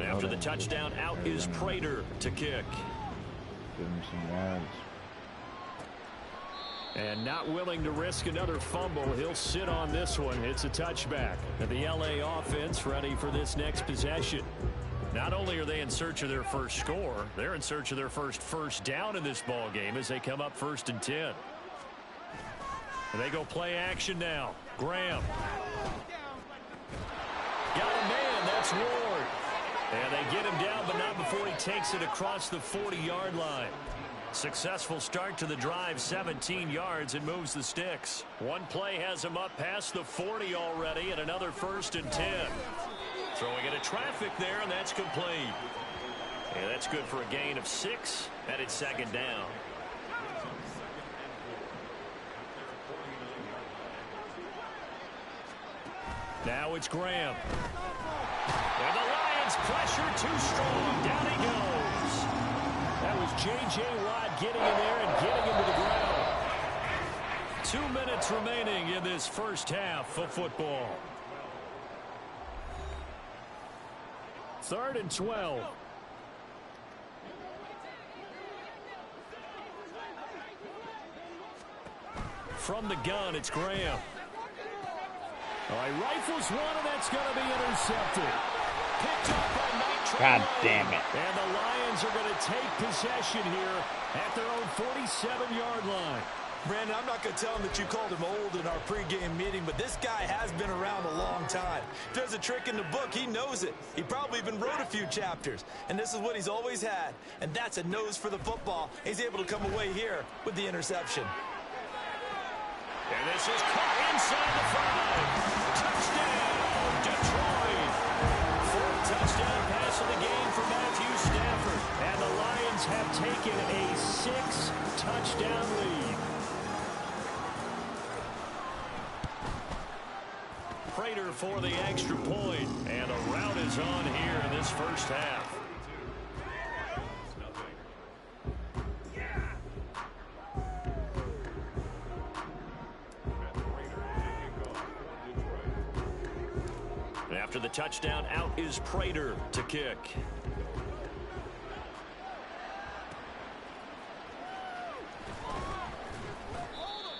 After the touchdown, out is Prater to kick. Give him some yards. And not willing to risk another fumble, he'll sit on this one. It's a touchback. And the LA offense ready for this next possession. Not only are they in search of their first score, they're in search of their first down in this ball game as they come up 1st and 10. They go play action now. Graham. Got a man. That's Ward. And they get him down, but not before he takes it across the 40-yard line. Successful start to the drive, 17 yards, and moves the sticks. One play has him up past the 40 already, and another 1st and 10. Throwing into traffic there, and that's complete. And that's good for a gain of 6, and it's 2nd down. Now it's Graham. And the Lions pressure too strong. Down he goes. That was J.J. Watt getting in there and getting him to the ground. 2 minutes remaining in this first half of football. 3rd and 12. From the gun, it's Graham. All right, rifles one, and that's going to be intercepted. Picked up by Knight. God damn it. And the Lions are going to take possession here at their own 47-yard line. Brandon, I'm not going to tell him that you called him old in our pregame meeting, but this guy has been around a long time. If there's a trick in the book, he knows it. He probably even wrote a few chapters, and this is what he's always had, and that's a nose for the football. He's able to come away here with the interception. And this is caught inside the 5. Touchdown, Detroit. 4th touchdown pass of the game for Matthew Stafford. And the Lions have taken a 6-touchdown lead. Prater for the extra point. And a rout is on here in this first half. After the touchdown, out is Prater to kick.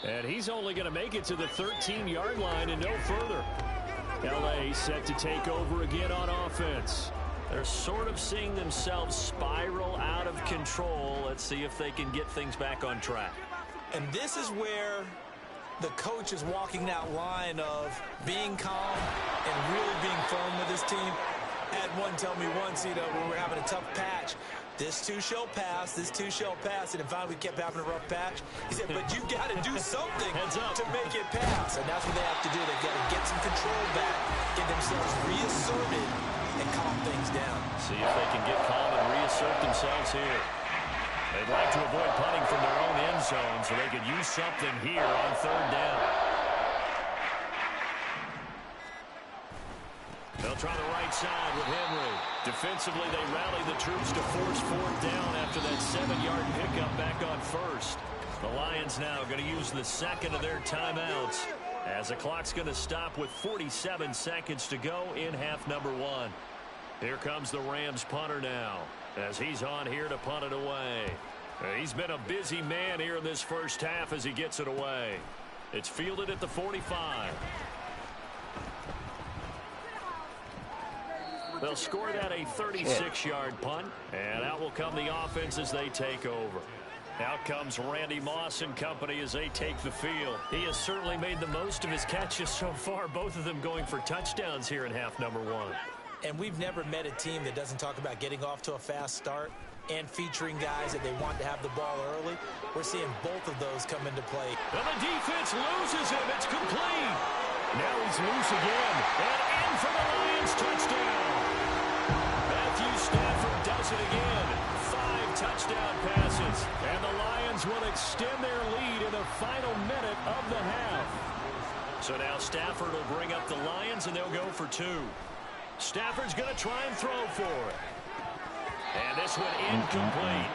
And he's only going to make it to the 13-yard line and no further. L.A. set to take over again on offense. They're sort of seeing themselves spiral out of control. Let's see if they can get things back on track. And this is where the coach is walking that line of being calm and really being firm with his team. I had one tell me once, when we were having a tough patch, this too shall pass, this too shall pass, and finally we kept having a rough patch. He said, but you got to do something to make it pass, and that's what they have to do. They've got to get some control back, get themselves reasserted, and calm things down. See if they can get calm and reassert themselves here. They'd like to avoid punting from their own end zone so they could use something here on 3rd down. They'll try the right side with Henry. Defensively, they rally the troops to force 4th down after that 7-yard pickup back on 1st. The Lions now going to use the 2nd of their timeouts as the clock's going to stop with 47 seconds to go in half number 1. Here comes the Rams punter now, as he's on here to punt it away. He's been a busy man here in this first half as he gets it away. It's fielded at the 45. They'll score that a 36-yard punt, and out will come the offense as they take over. Out comes Randy Moss and company as they take the field. He has certainly made the most of his catches so far, both of them going for touchdowns here in half number 1. And we've never met a team that doesn't talk about getting off to a fast start and featuring guys that they want to have the ball early. We're seeing both of those come into play. And the defense loses him. It's complete. Now he's loose again. And in for the Lions touchdown. Matthew Stafford does it again. 5 touchdown passes. And the Lions will extend their lead in the final minute of the half. So now Stafford will bring up the Lions, and they'll go for 2. Stafford's going to try and throw for it. And this one incomplete.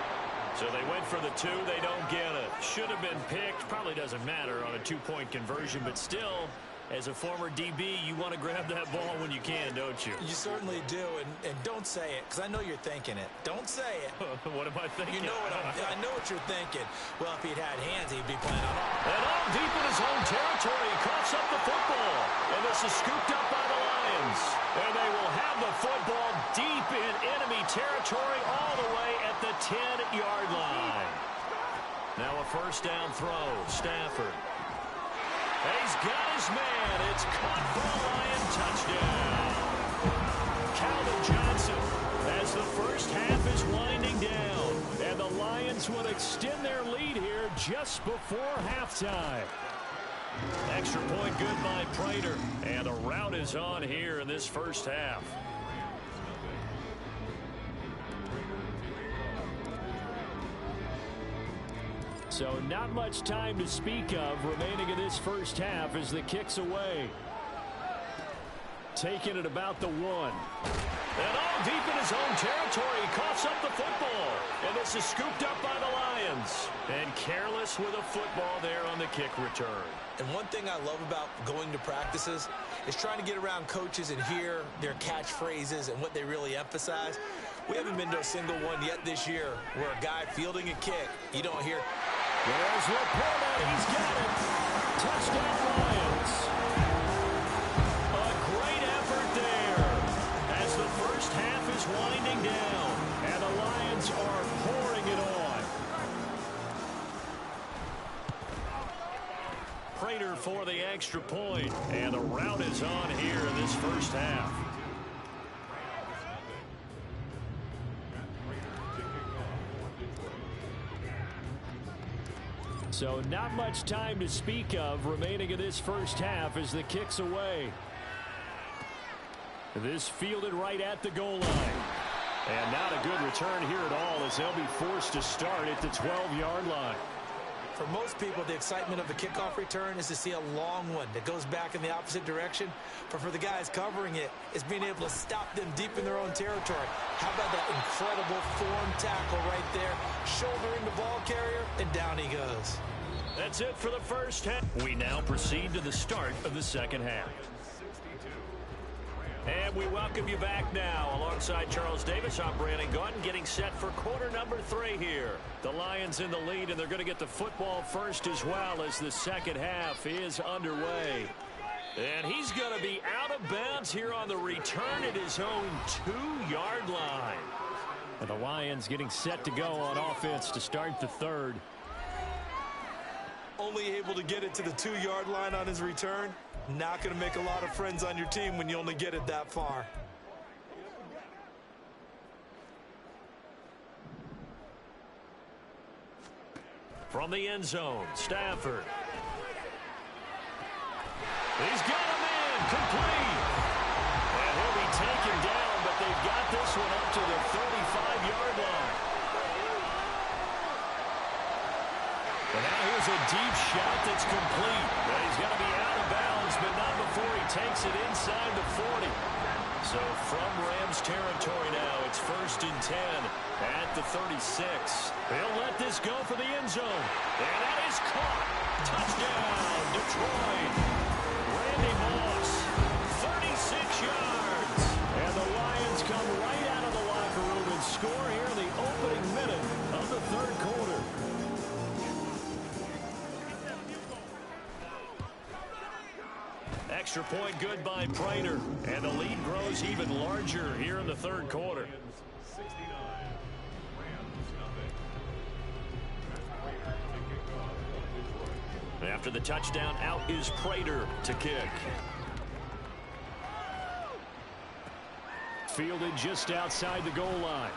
So they went for the 2. They don't get it. Should have been picked. Probably doesn't matter on a 2-point conversion, but still, as a former DB, you want to grab that ball when you can, don't you? You certainly do, and don't say it, because I know you're thinking it. Don't say it. What am I thinking? You know what I know what you're thinking. Well, if he'd had hands, he'd be playing on all. And all deep in his own territory, he coughs up the football. And this is scooped up by the Lions. And they will have the football deep in enemy territory all the way at the 10-yard line. Now a first down throw. Stafford. He's got his man. It's caught for a Lion touchdown. Calvin Johnson as the first half is winding down. And the Lions will extend their lead here just before halftime. Extra point good by Prater. And a rout is on here in this first half. So not much time to speak of remaining in this first half as the kick's away. Taking it about the 1. And all deep in his own territory, he coughs up the football. And this is scooped up by the Lions. And careless with a football there on the kick return. And one thing I love about going to practices is trying to get around coaches and hear their catchphrases and what they really emphasize. We haven't been to a single one yet this year where a guy fielding a kick, you don't hear, there's Laporta. He's got it. Touchdown Lions. A great effort there as the first half is winding down. And the Lions are pouring it on. Prater for the extra point. And the rout is on here in this first half. So not much time to speak of remaining in this first half as the kick's away. This fielded right at the goal line. And not a good return here at all as they'll be forced to start at the 12-yard line. For most people, the excitement of a kickoff return is to see a long one that goes back in the opposite direction. But for the guys covering it, it's being able to stop them deep in their own territory. How about that incredible form tackle right there, shouldering the ball carrier, and down he goes. That's it for the first half. We now proceed to the start of the second half. And we welcome you back now. Alongside Charles Davis, I'm Brandon Gunn, getting set for quarter number 3 here. The Lions in the lead, and they're going to get the football first as well as the second half is underway. And he's going to be out of bounds here on the return at his own 2-yard line. And the Lions getting set to go on offense to start the third. Only able to get it to the 2-yard line on his return. Not going to make a lot of friends on your team when you only get it that far. From the end zone, Stafford. He's got a man, complete. And he'll be taken down, but they've got this one up to the 35-yard line. And now here's a deep shot that's complete. But he's going to be out of bounds, but not before he takes it inside the 40. So from Rams territory now, it's 1st and 10 at the 36. They'll let this go for the end zone. And that is caught. Touchdown, Detroit. Randy Moss, 36 yards. And the Lions come right out of the locker room and score here in the opening minute of the third quarter. Extra point good by Prater. And the lead grows even larger here in the third quarter. After the touchdown, out is Prater to kick. Fielded just outside the goal line.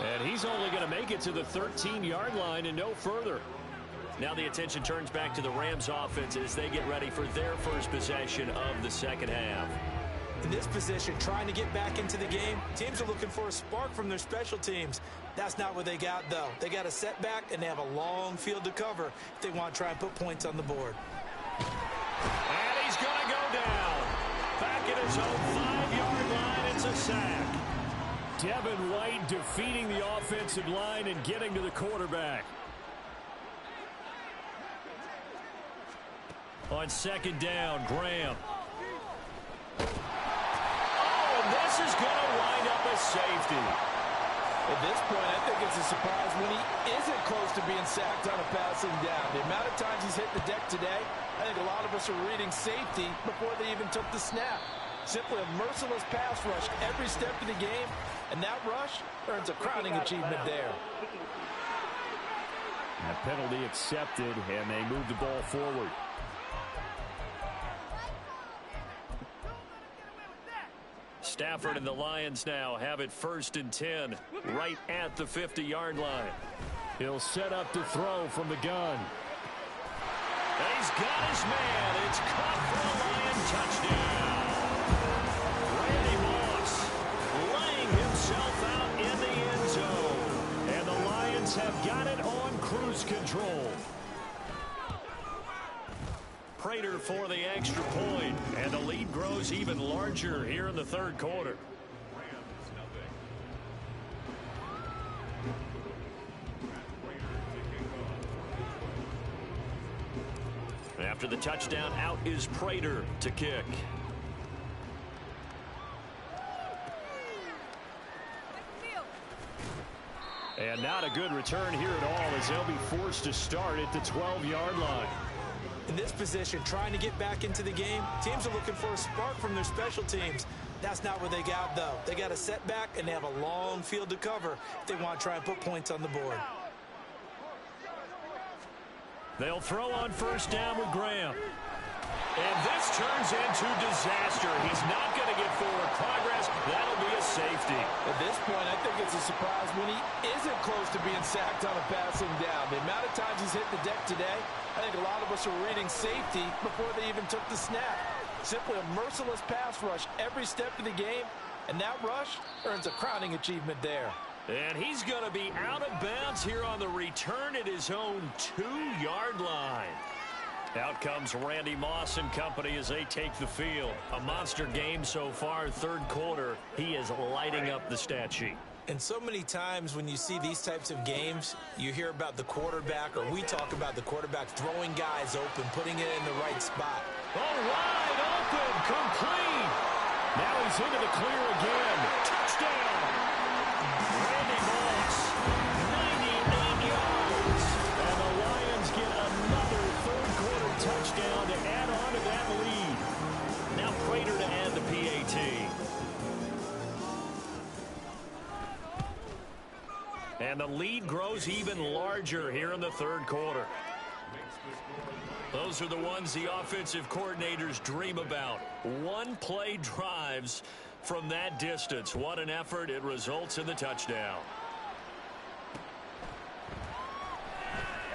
And he's only going to make it to the 13-yard line and no further. Now the attention turns back to the Rams offense as they get ready for their first possession of the second half. In this position, trying to get back into the game, teams are looking for a spark from their special teams. That's not what they got, though. They got a setback, and they have a long field to cover if they want to try and put points on the board. And he's going to go down. Back at his own 5-yard line, it's a sack. Devin White defeating the offensive line and getting to the quarterback. On second down, Graham. Oh, this is going to wind up a safety. At this point, I think it's a surprise when he isn't close to being sacked on a passing down. The amount of times he's hit the deck today, I think a lot of us are reading safety before they even took the snap. Simply a merciless pass rush every step of the game, and that rush earns a crowning achievement there. A penalty accepted, and they move the ball forward. Stafford and the Lions now have it 1st and 10, right at the 50-yard line. He'll set up to throw from the gun. He's got his man. It's caught for a Lion touchdown. Randy Moss laying himself out in the end zone. And the Lions have got it on cruise control. Prater for the extra point, and the lead grows even larger here in the 3rd quarter. After the touchdown, out is Prater to kick. And not a good return here at all, as they'll be forced to start at the 12-yard line. In this position, trying to get back into the game, teams are looking for a spark from their special teams. That's not what they got, though. They got a setback, and they have a long field to cover if they want to try and put points on the board. They'll throw on 1st down with Graham. And this turns into disaster. He's not going to get forward progress. That'll be a safety. At this point, I think it's a surprise when he isn't close to being sacked on a passing down. The amount of times he's hit the deck today, I think a lot of us are reading safety before they even took the snap. Simply a merciless pass rush every step of the game, and that rush earns a crowning achievement there. And he's going to be out of bounds here on the return at his own 2-yard line. Out comes Randy Moss and company as they take the field. A monster game so far, 3rd quarter. He is lighting up the stat sheet. And so many times when you see these types of games, you hear about the quarterback, or we talk about the quarterback throwing guys open, putting it in the right spot. Oh, wide open, complete. Now he's into the clear again. Touchdown. Randy Moss, 98 yards. And the Lions get another 3rd quarter touchdown to add on to that lead. Now Prater to add the PAT. And the lead grows even larger here in the 3rd quarter. Those are the ones the offensive coordinators dream about. One-play drives from that distance. What an effort. It results in the touchdown.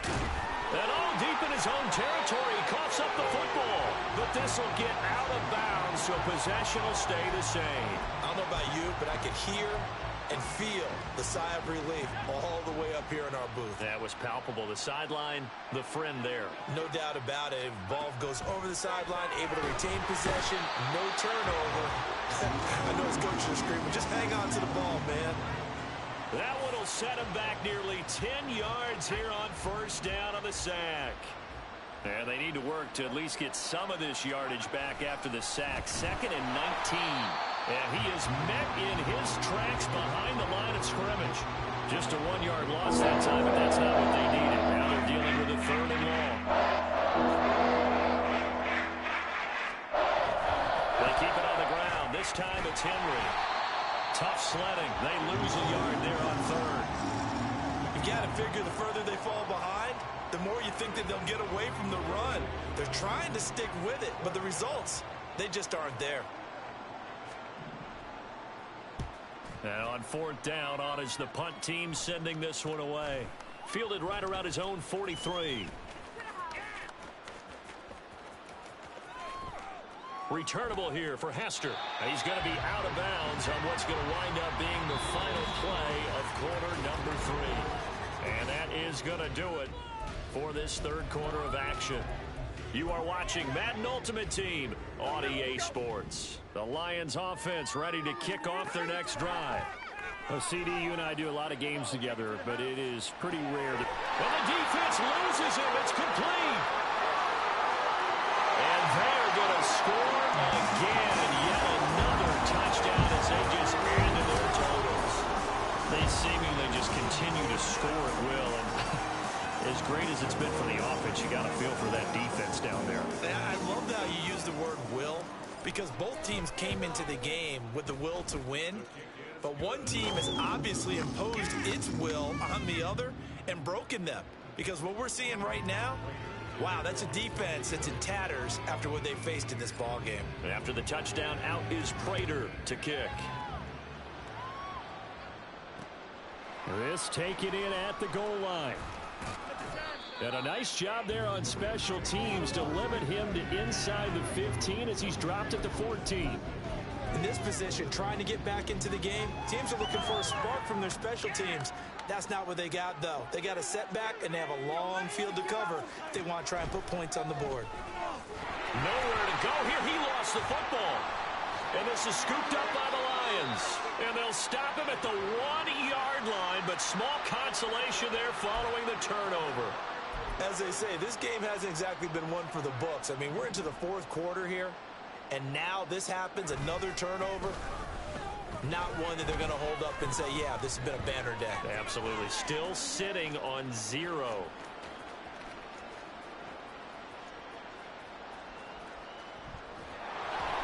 And all deep in his own territory, he coughs up the football. But this will get out of bounds, so possession will stay the same. I don't know about you, but I could hear and feel the sigh of relief all the way up here in our booth. That was palpable. The sideline, the friend there. No doubt about it. Ball goes over the sideline, able to retain possession, no turnover. I know his coaches are screaming, just hang on to the ball, man. That one will set him back nearly 10 yards here on 1st down on the sack. And they need to work to at least get some of this yardage back after the sack. 2nd and 19. And he is met in his tracks behind the line of scrimmage. Just a 1-yard loss that time, but that's not what they needed. Now they're dealing with a 3rd and long. They keep it on the ground. This time it's Henry. Tough sledding. They lose a yard there on 3rd. You got to figure the further they fall behind, the more you think that they'll get away from the run. They're trying to stick with it, but the results, they just aren't there. And on 4th down, on is the punt team sending this one away. Fielded right around his own 43. Returnable here for Hester. He's going to be out of bounds on what's going to wind up being the final play of quarter number 3. And that is going to do it for this 3rd quarter of action. You are watching Madden Ultimate Team on EA Sports. The Lions offense ready to kick off their next drive. Well, CD, you and I do a lot of games together, but it is pretty rare to... And the defense loses him. It's complete. And they're going to score again. And yet another touchdown as they just add to their totals. They seemingly just continue to score at will. And as great as it's been for the offense, you got to feel for that defense down there. I love how you use the word will, because both teams came into the game with the will to win. But one team has obviously imposed its will on the other and broken them. Because what we're seeing right now, Wow, that's a defense that's in tatters after what they faced in this ball game. After the touchdown, out is Prater to kick. This taken in at the goal line. And a nice job there on special teams to limit him to inside the 15 as he's dropped at the 14. In this position, trying to get back into the game, teams are looking for a spark from their special teams. That's not what they got, though. They got a setback, and they have a long field to cover if they want to try and put points on the board. Nowhere to go here. He lost the football. And this is scooped up by the Lions. And they'll stop him at the 1-yard line, but small consolation there following the turnover. As they say, this game hasn't exactly been one for the books. I mean, we're into the fourth quarter here, and now this happens, another turnover. Not one that they're going to hold up and say, yeah, this has been a banner day. Absolutely. Still sitting on 0.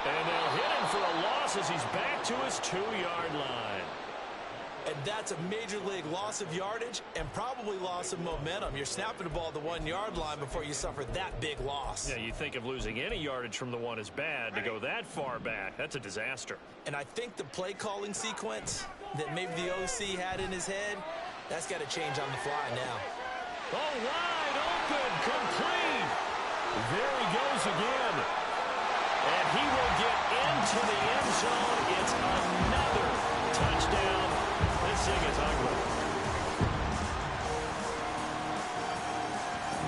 And they'll hit him for a loss as he's back to his 2-yard line. And that's a major league loss of yardage and probably loss of momentum. You're snapping the ball at the 1-yard line before you suffer that big loss. Yeah, you think of losing any yardage from the 1 is bad. To go that far back, that's a disaster. And I think the play calling sequence that maybe the OC had in his head, that's got to change on the fly now. Oh, wide open, complete. There he goes again. And he will get into the end zone. It's another touchdown. This thing is ugly.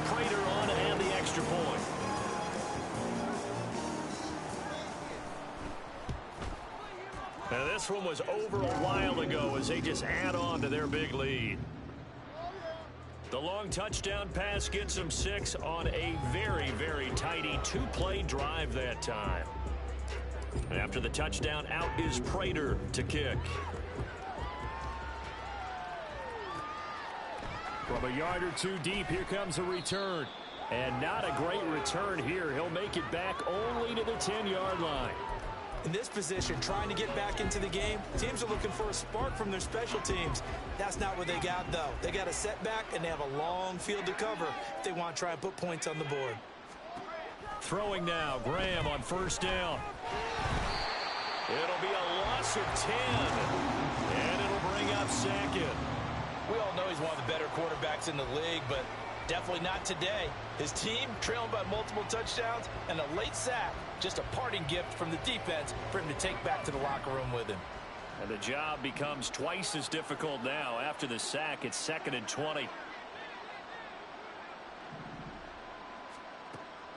Prater on and the extra point. Now this one was over a while ago as they just add on to their big lead. The long touchdown pass gets them 6 on a very, very tidy 2-play drive that time. After the touchdown, out is Prater to kick. From a yard or 2 deep, here comes a return. And not a great return here. He'll make it back only to the 10-yard line. In this position, trying to get back into the game, teams are looking for a spark from their special teams. That's not what they got, though. They got a setback, and they have a long field to cover if they want to try and put points on the board. Throwing now, Graham on first down. It'll be a loss of 10, and it'll bring up second. We all know he's one of the better quarterbacks in the league, but definitely not today. His team trailing by multiple touchdowns and a late sack. Just a parting gift from the defense for him to take back to the locker room with him. And the job becomes twice as difficult now. After the sack, it's 2nd and 20.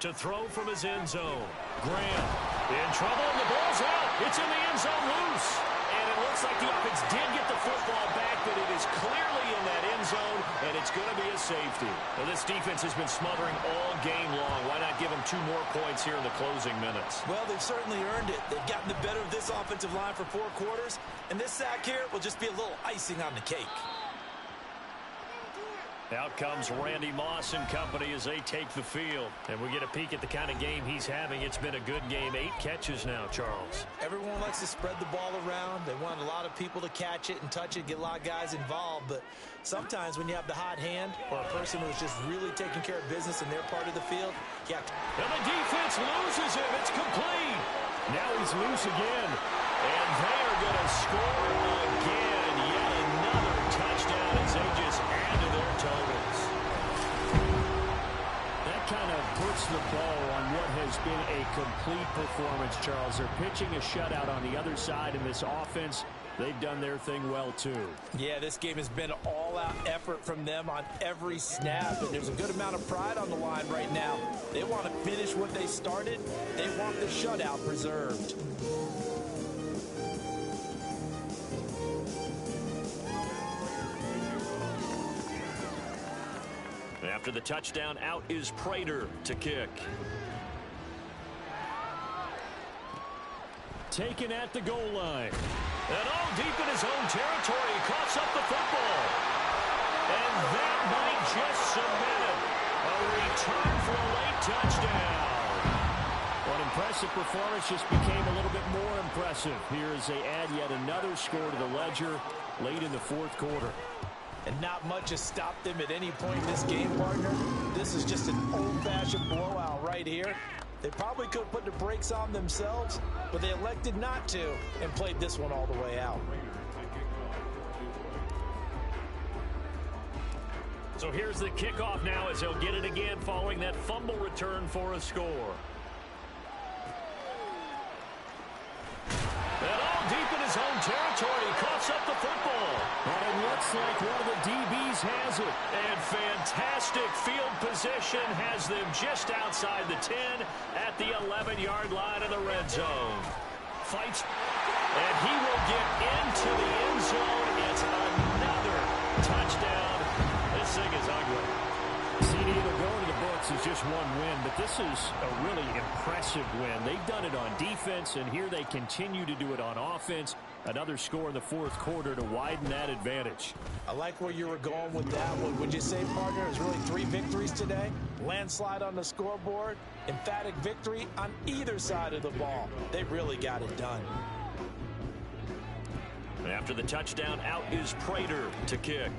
To throw from his end zone. Graham in trouble, and the ball's out. It's in the end zone loose. And it looks like the offense did get the football back, but it is clearly in that end zone, and it's going to be a safety. Now, this defense has been smothering all game long. Why not give them 2 more points here in the closing minutes? Well, they've certainly earned it. They've gotten the better of this offensive line for 4 quarters, and this sack here will just be a little icing on the cake. Out comes Randy Moss and company as they take the field. And we get a peek at the kind of game he's having. It's been a good game. 8 catches now, Charles. Everyone likes to spread the ball around. They want a lot of people to catch it and touch it, get a lot of guys involved. But sometimes when you have the hot hand or a person who's just really taking care of business in their part of the field, you have to... And the defense loses him. It's complete. Now he's loose again. And they are going to score again. Yet another touchdown as they just add to their totals. That kind of puts the bow on what has been a complete performance, Charles. They're pitching a shutout on the other side in this offense. They've done their thing well, too. Yeah, this game has been all-out effort from them on every snap, and there's a good amount of pride on the line right now. They want to finish what they started. They want the shutout preserved. After the touchdown, out is Prater to kick. Taken at the goal line. And all deep in his own territory, he coughs up the football. And that might just cement him. A return for a late touchdown. An impressive performance just became a little bit more impressive here as they add yet another score to the ledger late in the 4th quarter. And not much has stopped them at any point in this game, partner. This is just an old-fashioned possession blowout right here. They probably could have put the brakes on themselves, but they elected not to and played this one all the way out. So here's the kickoff now as he'll get it again following that fumble return for a score. And all deep in his own territory, he coughs up the football. And it looks like one of the DBs has it. And fantastic field position has them just outside the 10 at the 11-yard line of the red zone. Fights, and he will get into the end zone. It's another touchdown. This thing is ugly. CD, it'll go into the books as just one win, but this is a really impressive win. They've done it on defense, and here they continue to do it on offense. Another score in the fourth quarter to widen that advantage. I like where you were going with that one. Would you say, partner, it was really 3 victories today? Landslide on the scoreboard, emphatic victory on either side of the ball. They really got it done. After the touchdown, out is Prater to kick.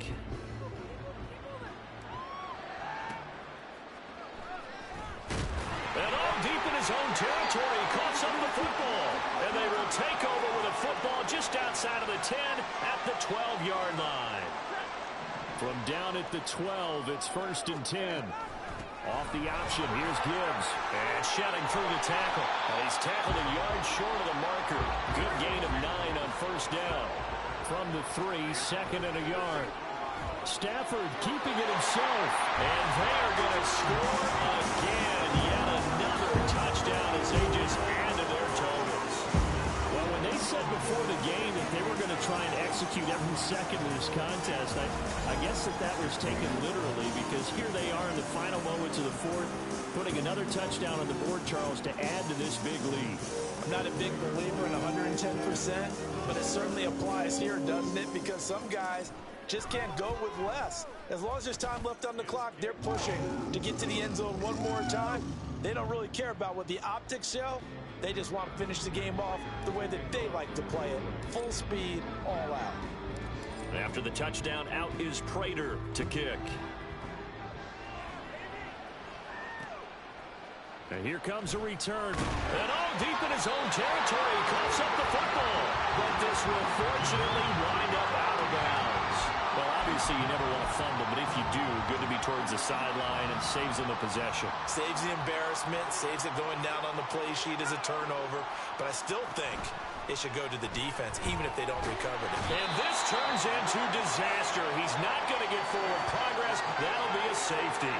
And all deep in his own territory, he coughs up the football. And they will take over with a football just outside of the 10 at the 12-yard line. From down at the 12, it's 1st and 10. Off the option, here's Gibbs. And shouting through the tackle. And he's tackled a yard short of the marker. Good gain of 9 on 1st down. From the 3, 2nd and a yard. Stafford keeping it himself. And they are going to score again. Yet another touchdown as they just added their totals. Well, when they said before the game that they were going to try and execute every second of this contest, I guess that was taken literally, because here they are in the final moments of the fourth, putting another touchdown on the board, Charles, to add to this big lead. I'm not a big believer in 110%, but it certainly applies here, doesn't it? Because some guys just can't go with less. As long as there's time left on the clock, they're pushing to get to the end zone one more time. They don't really care about what the optics show. They just want to finish the game off the way that they like to play it. Full speed, all out. After the touchdown, out is Prater to kick. And here comes a return. And all deep in his own territory, he coughs up the football. But this will fortunately wind up out of bounds. Well, obviously you never want to fumble, but if you do, good to be towards the sideline and saves them the possession. Saves the embarrassment, saves it going down on the play sheet as a turnover. But I still think it should go to the defense, even if they don't recover it. And this turns into disaster. He's not going to get forward progress. That'll be a safety.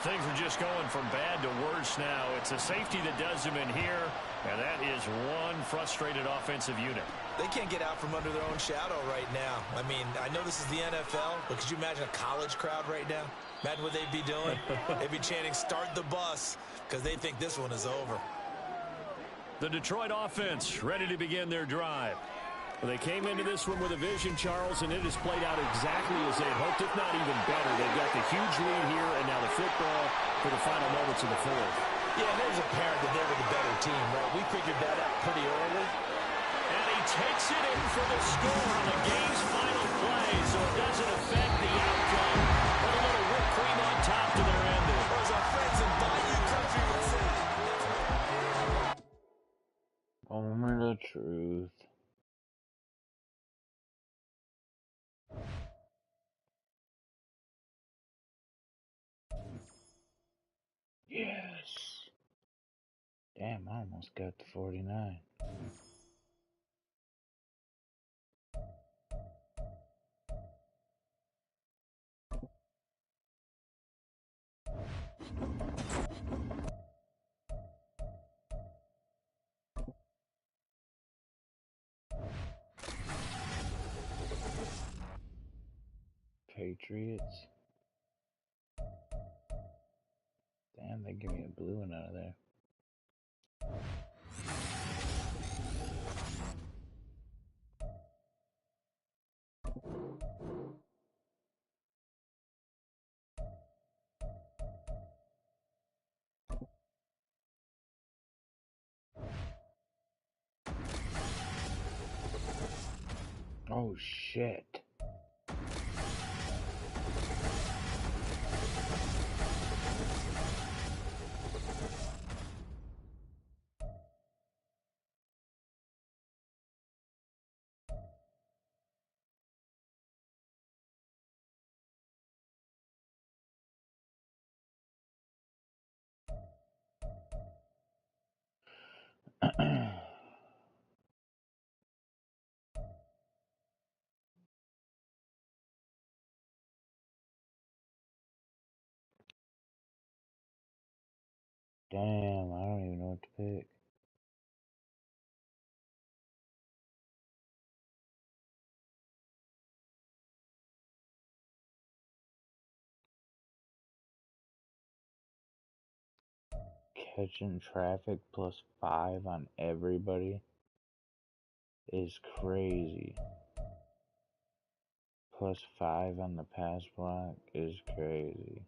Things are just going from bad to worse now. It's a safety that does them in here, and that is one frustrated offensive unit. They can't get out from under their own shadow right now. I mean, I know this is the NFL, but could you imagine a college crowd right now? Imagine what they'd be doing. They'd be chanting, "Start the bus," because they think this one is over. The Detroit offense ready to begin their drive. Well, they came into this one with a vision, Charles, and it has played out exactly as they had hoped, if not even better. They've got the huge lead here, and now the football for the final moments of the fourth. Yeah, and it was apparent that they were the better team, right? We figured that out pretty early. And he takes it in for the score on the game's final play, so it doesn't affect the outcome. But a little whipped cream on top to their ending. Or as our friends in Bayou Country would say. Moment of truth. Yes. Damn, I almost got to 49. Patriots. Damn, they give me a blue one out of there. Oh shit. Damn, I don't even know what to pick. Catching traffic +5 on everybody is crazy. +5 on the pass block is crazy.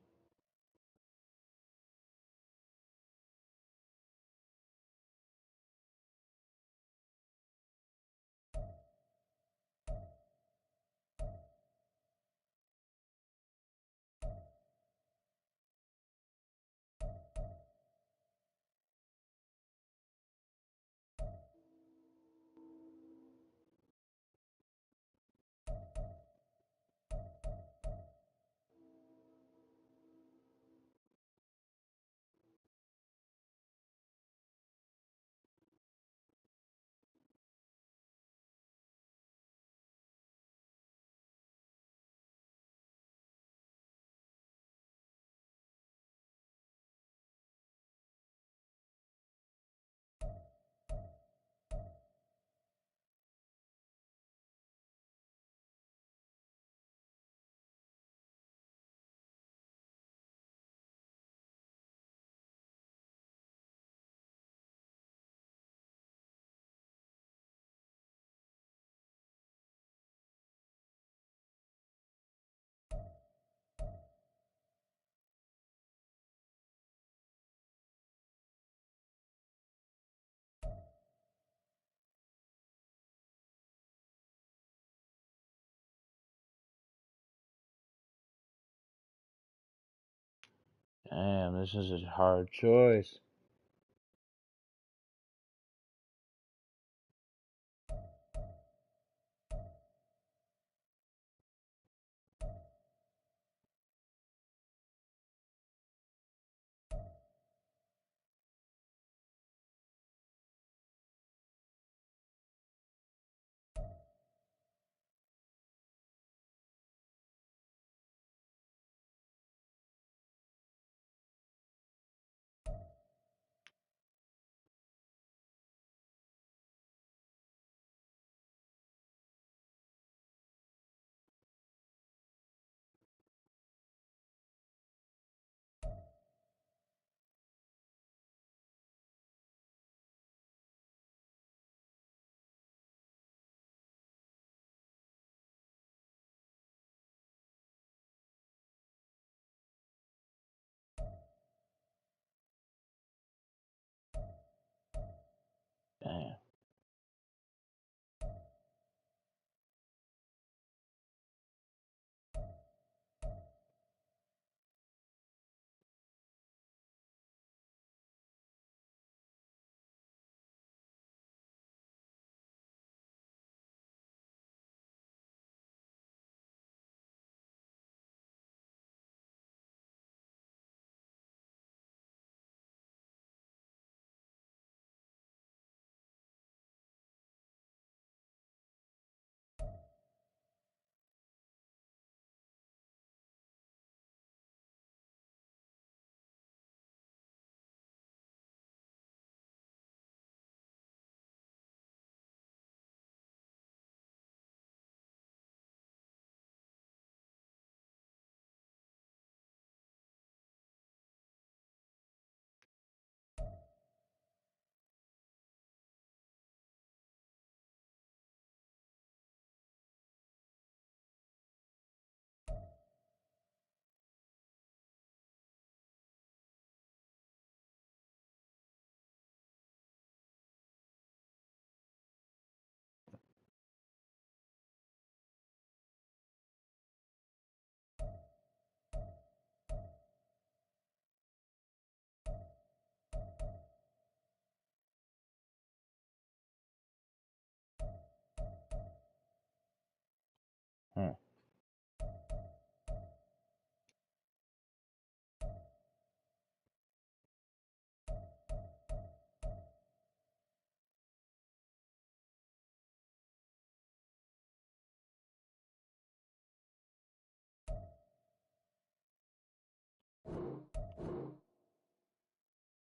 Damn, this is a hard choice.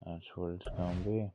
That's what it's gonna be.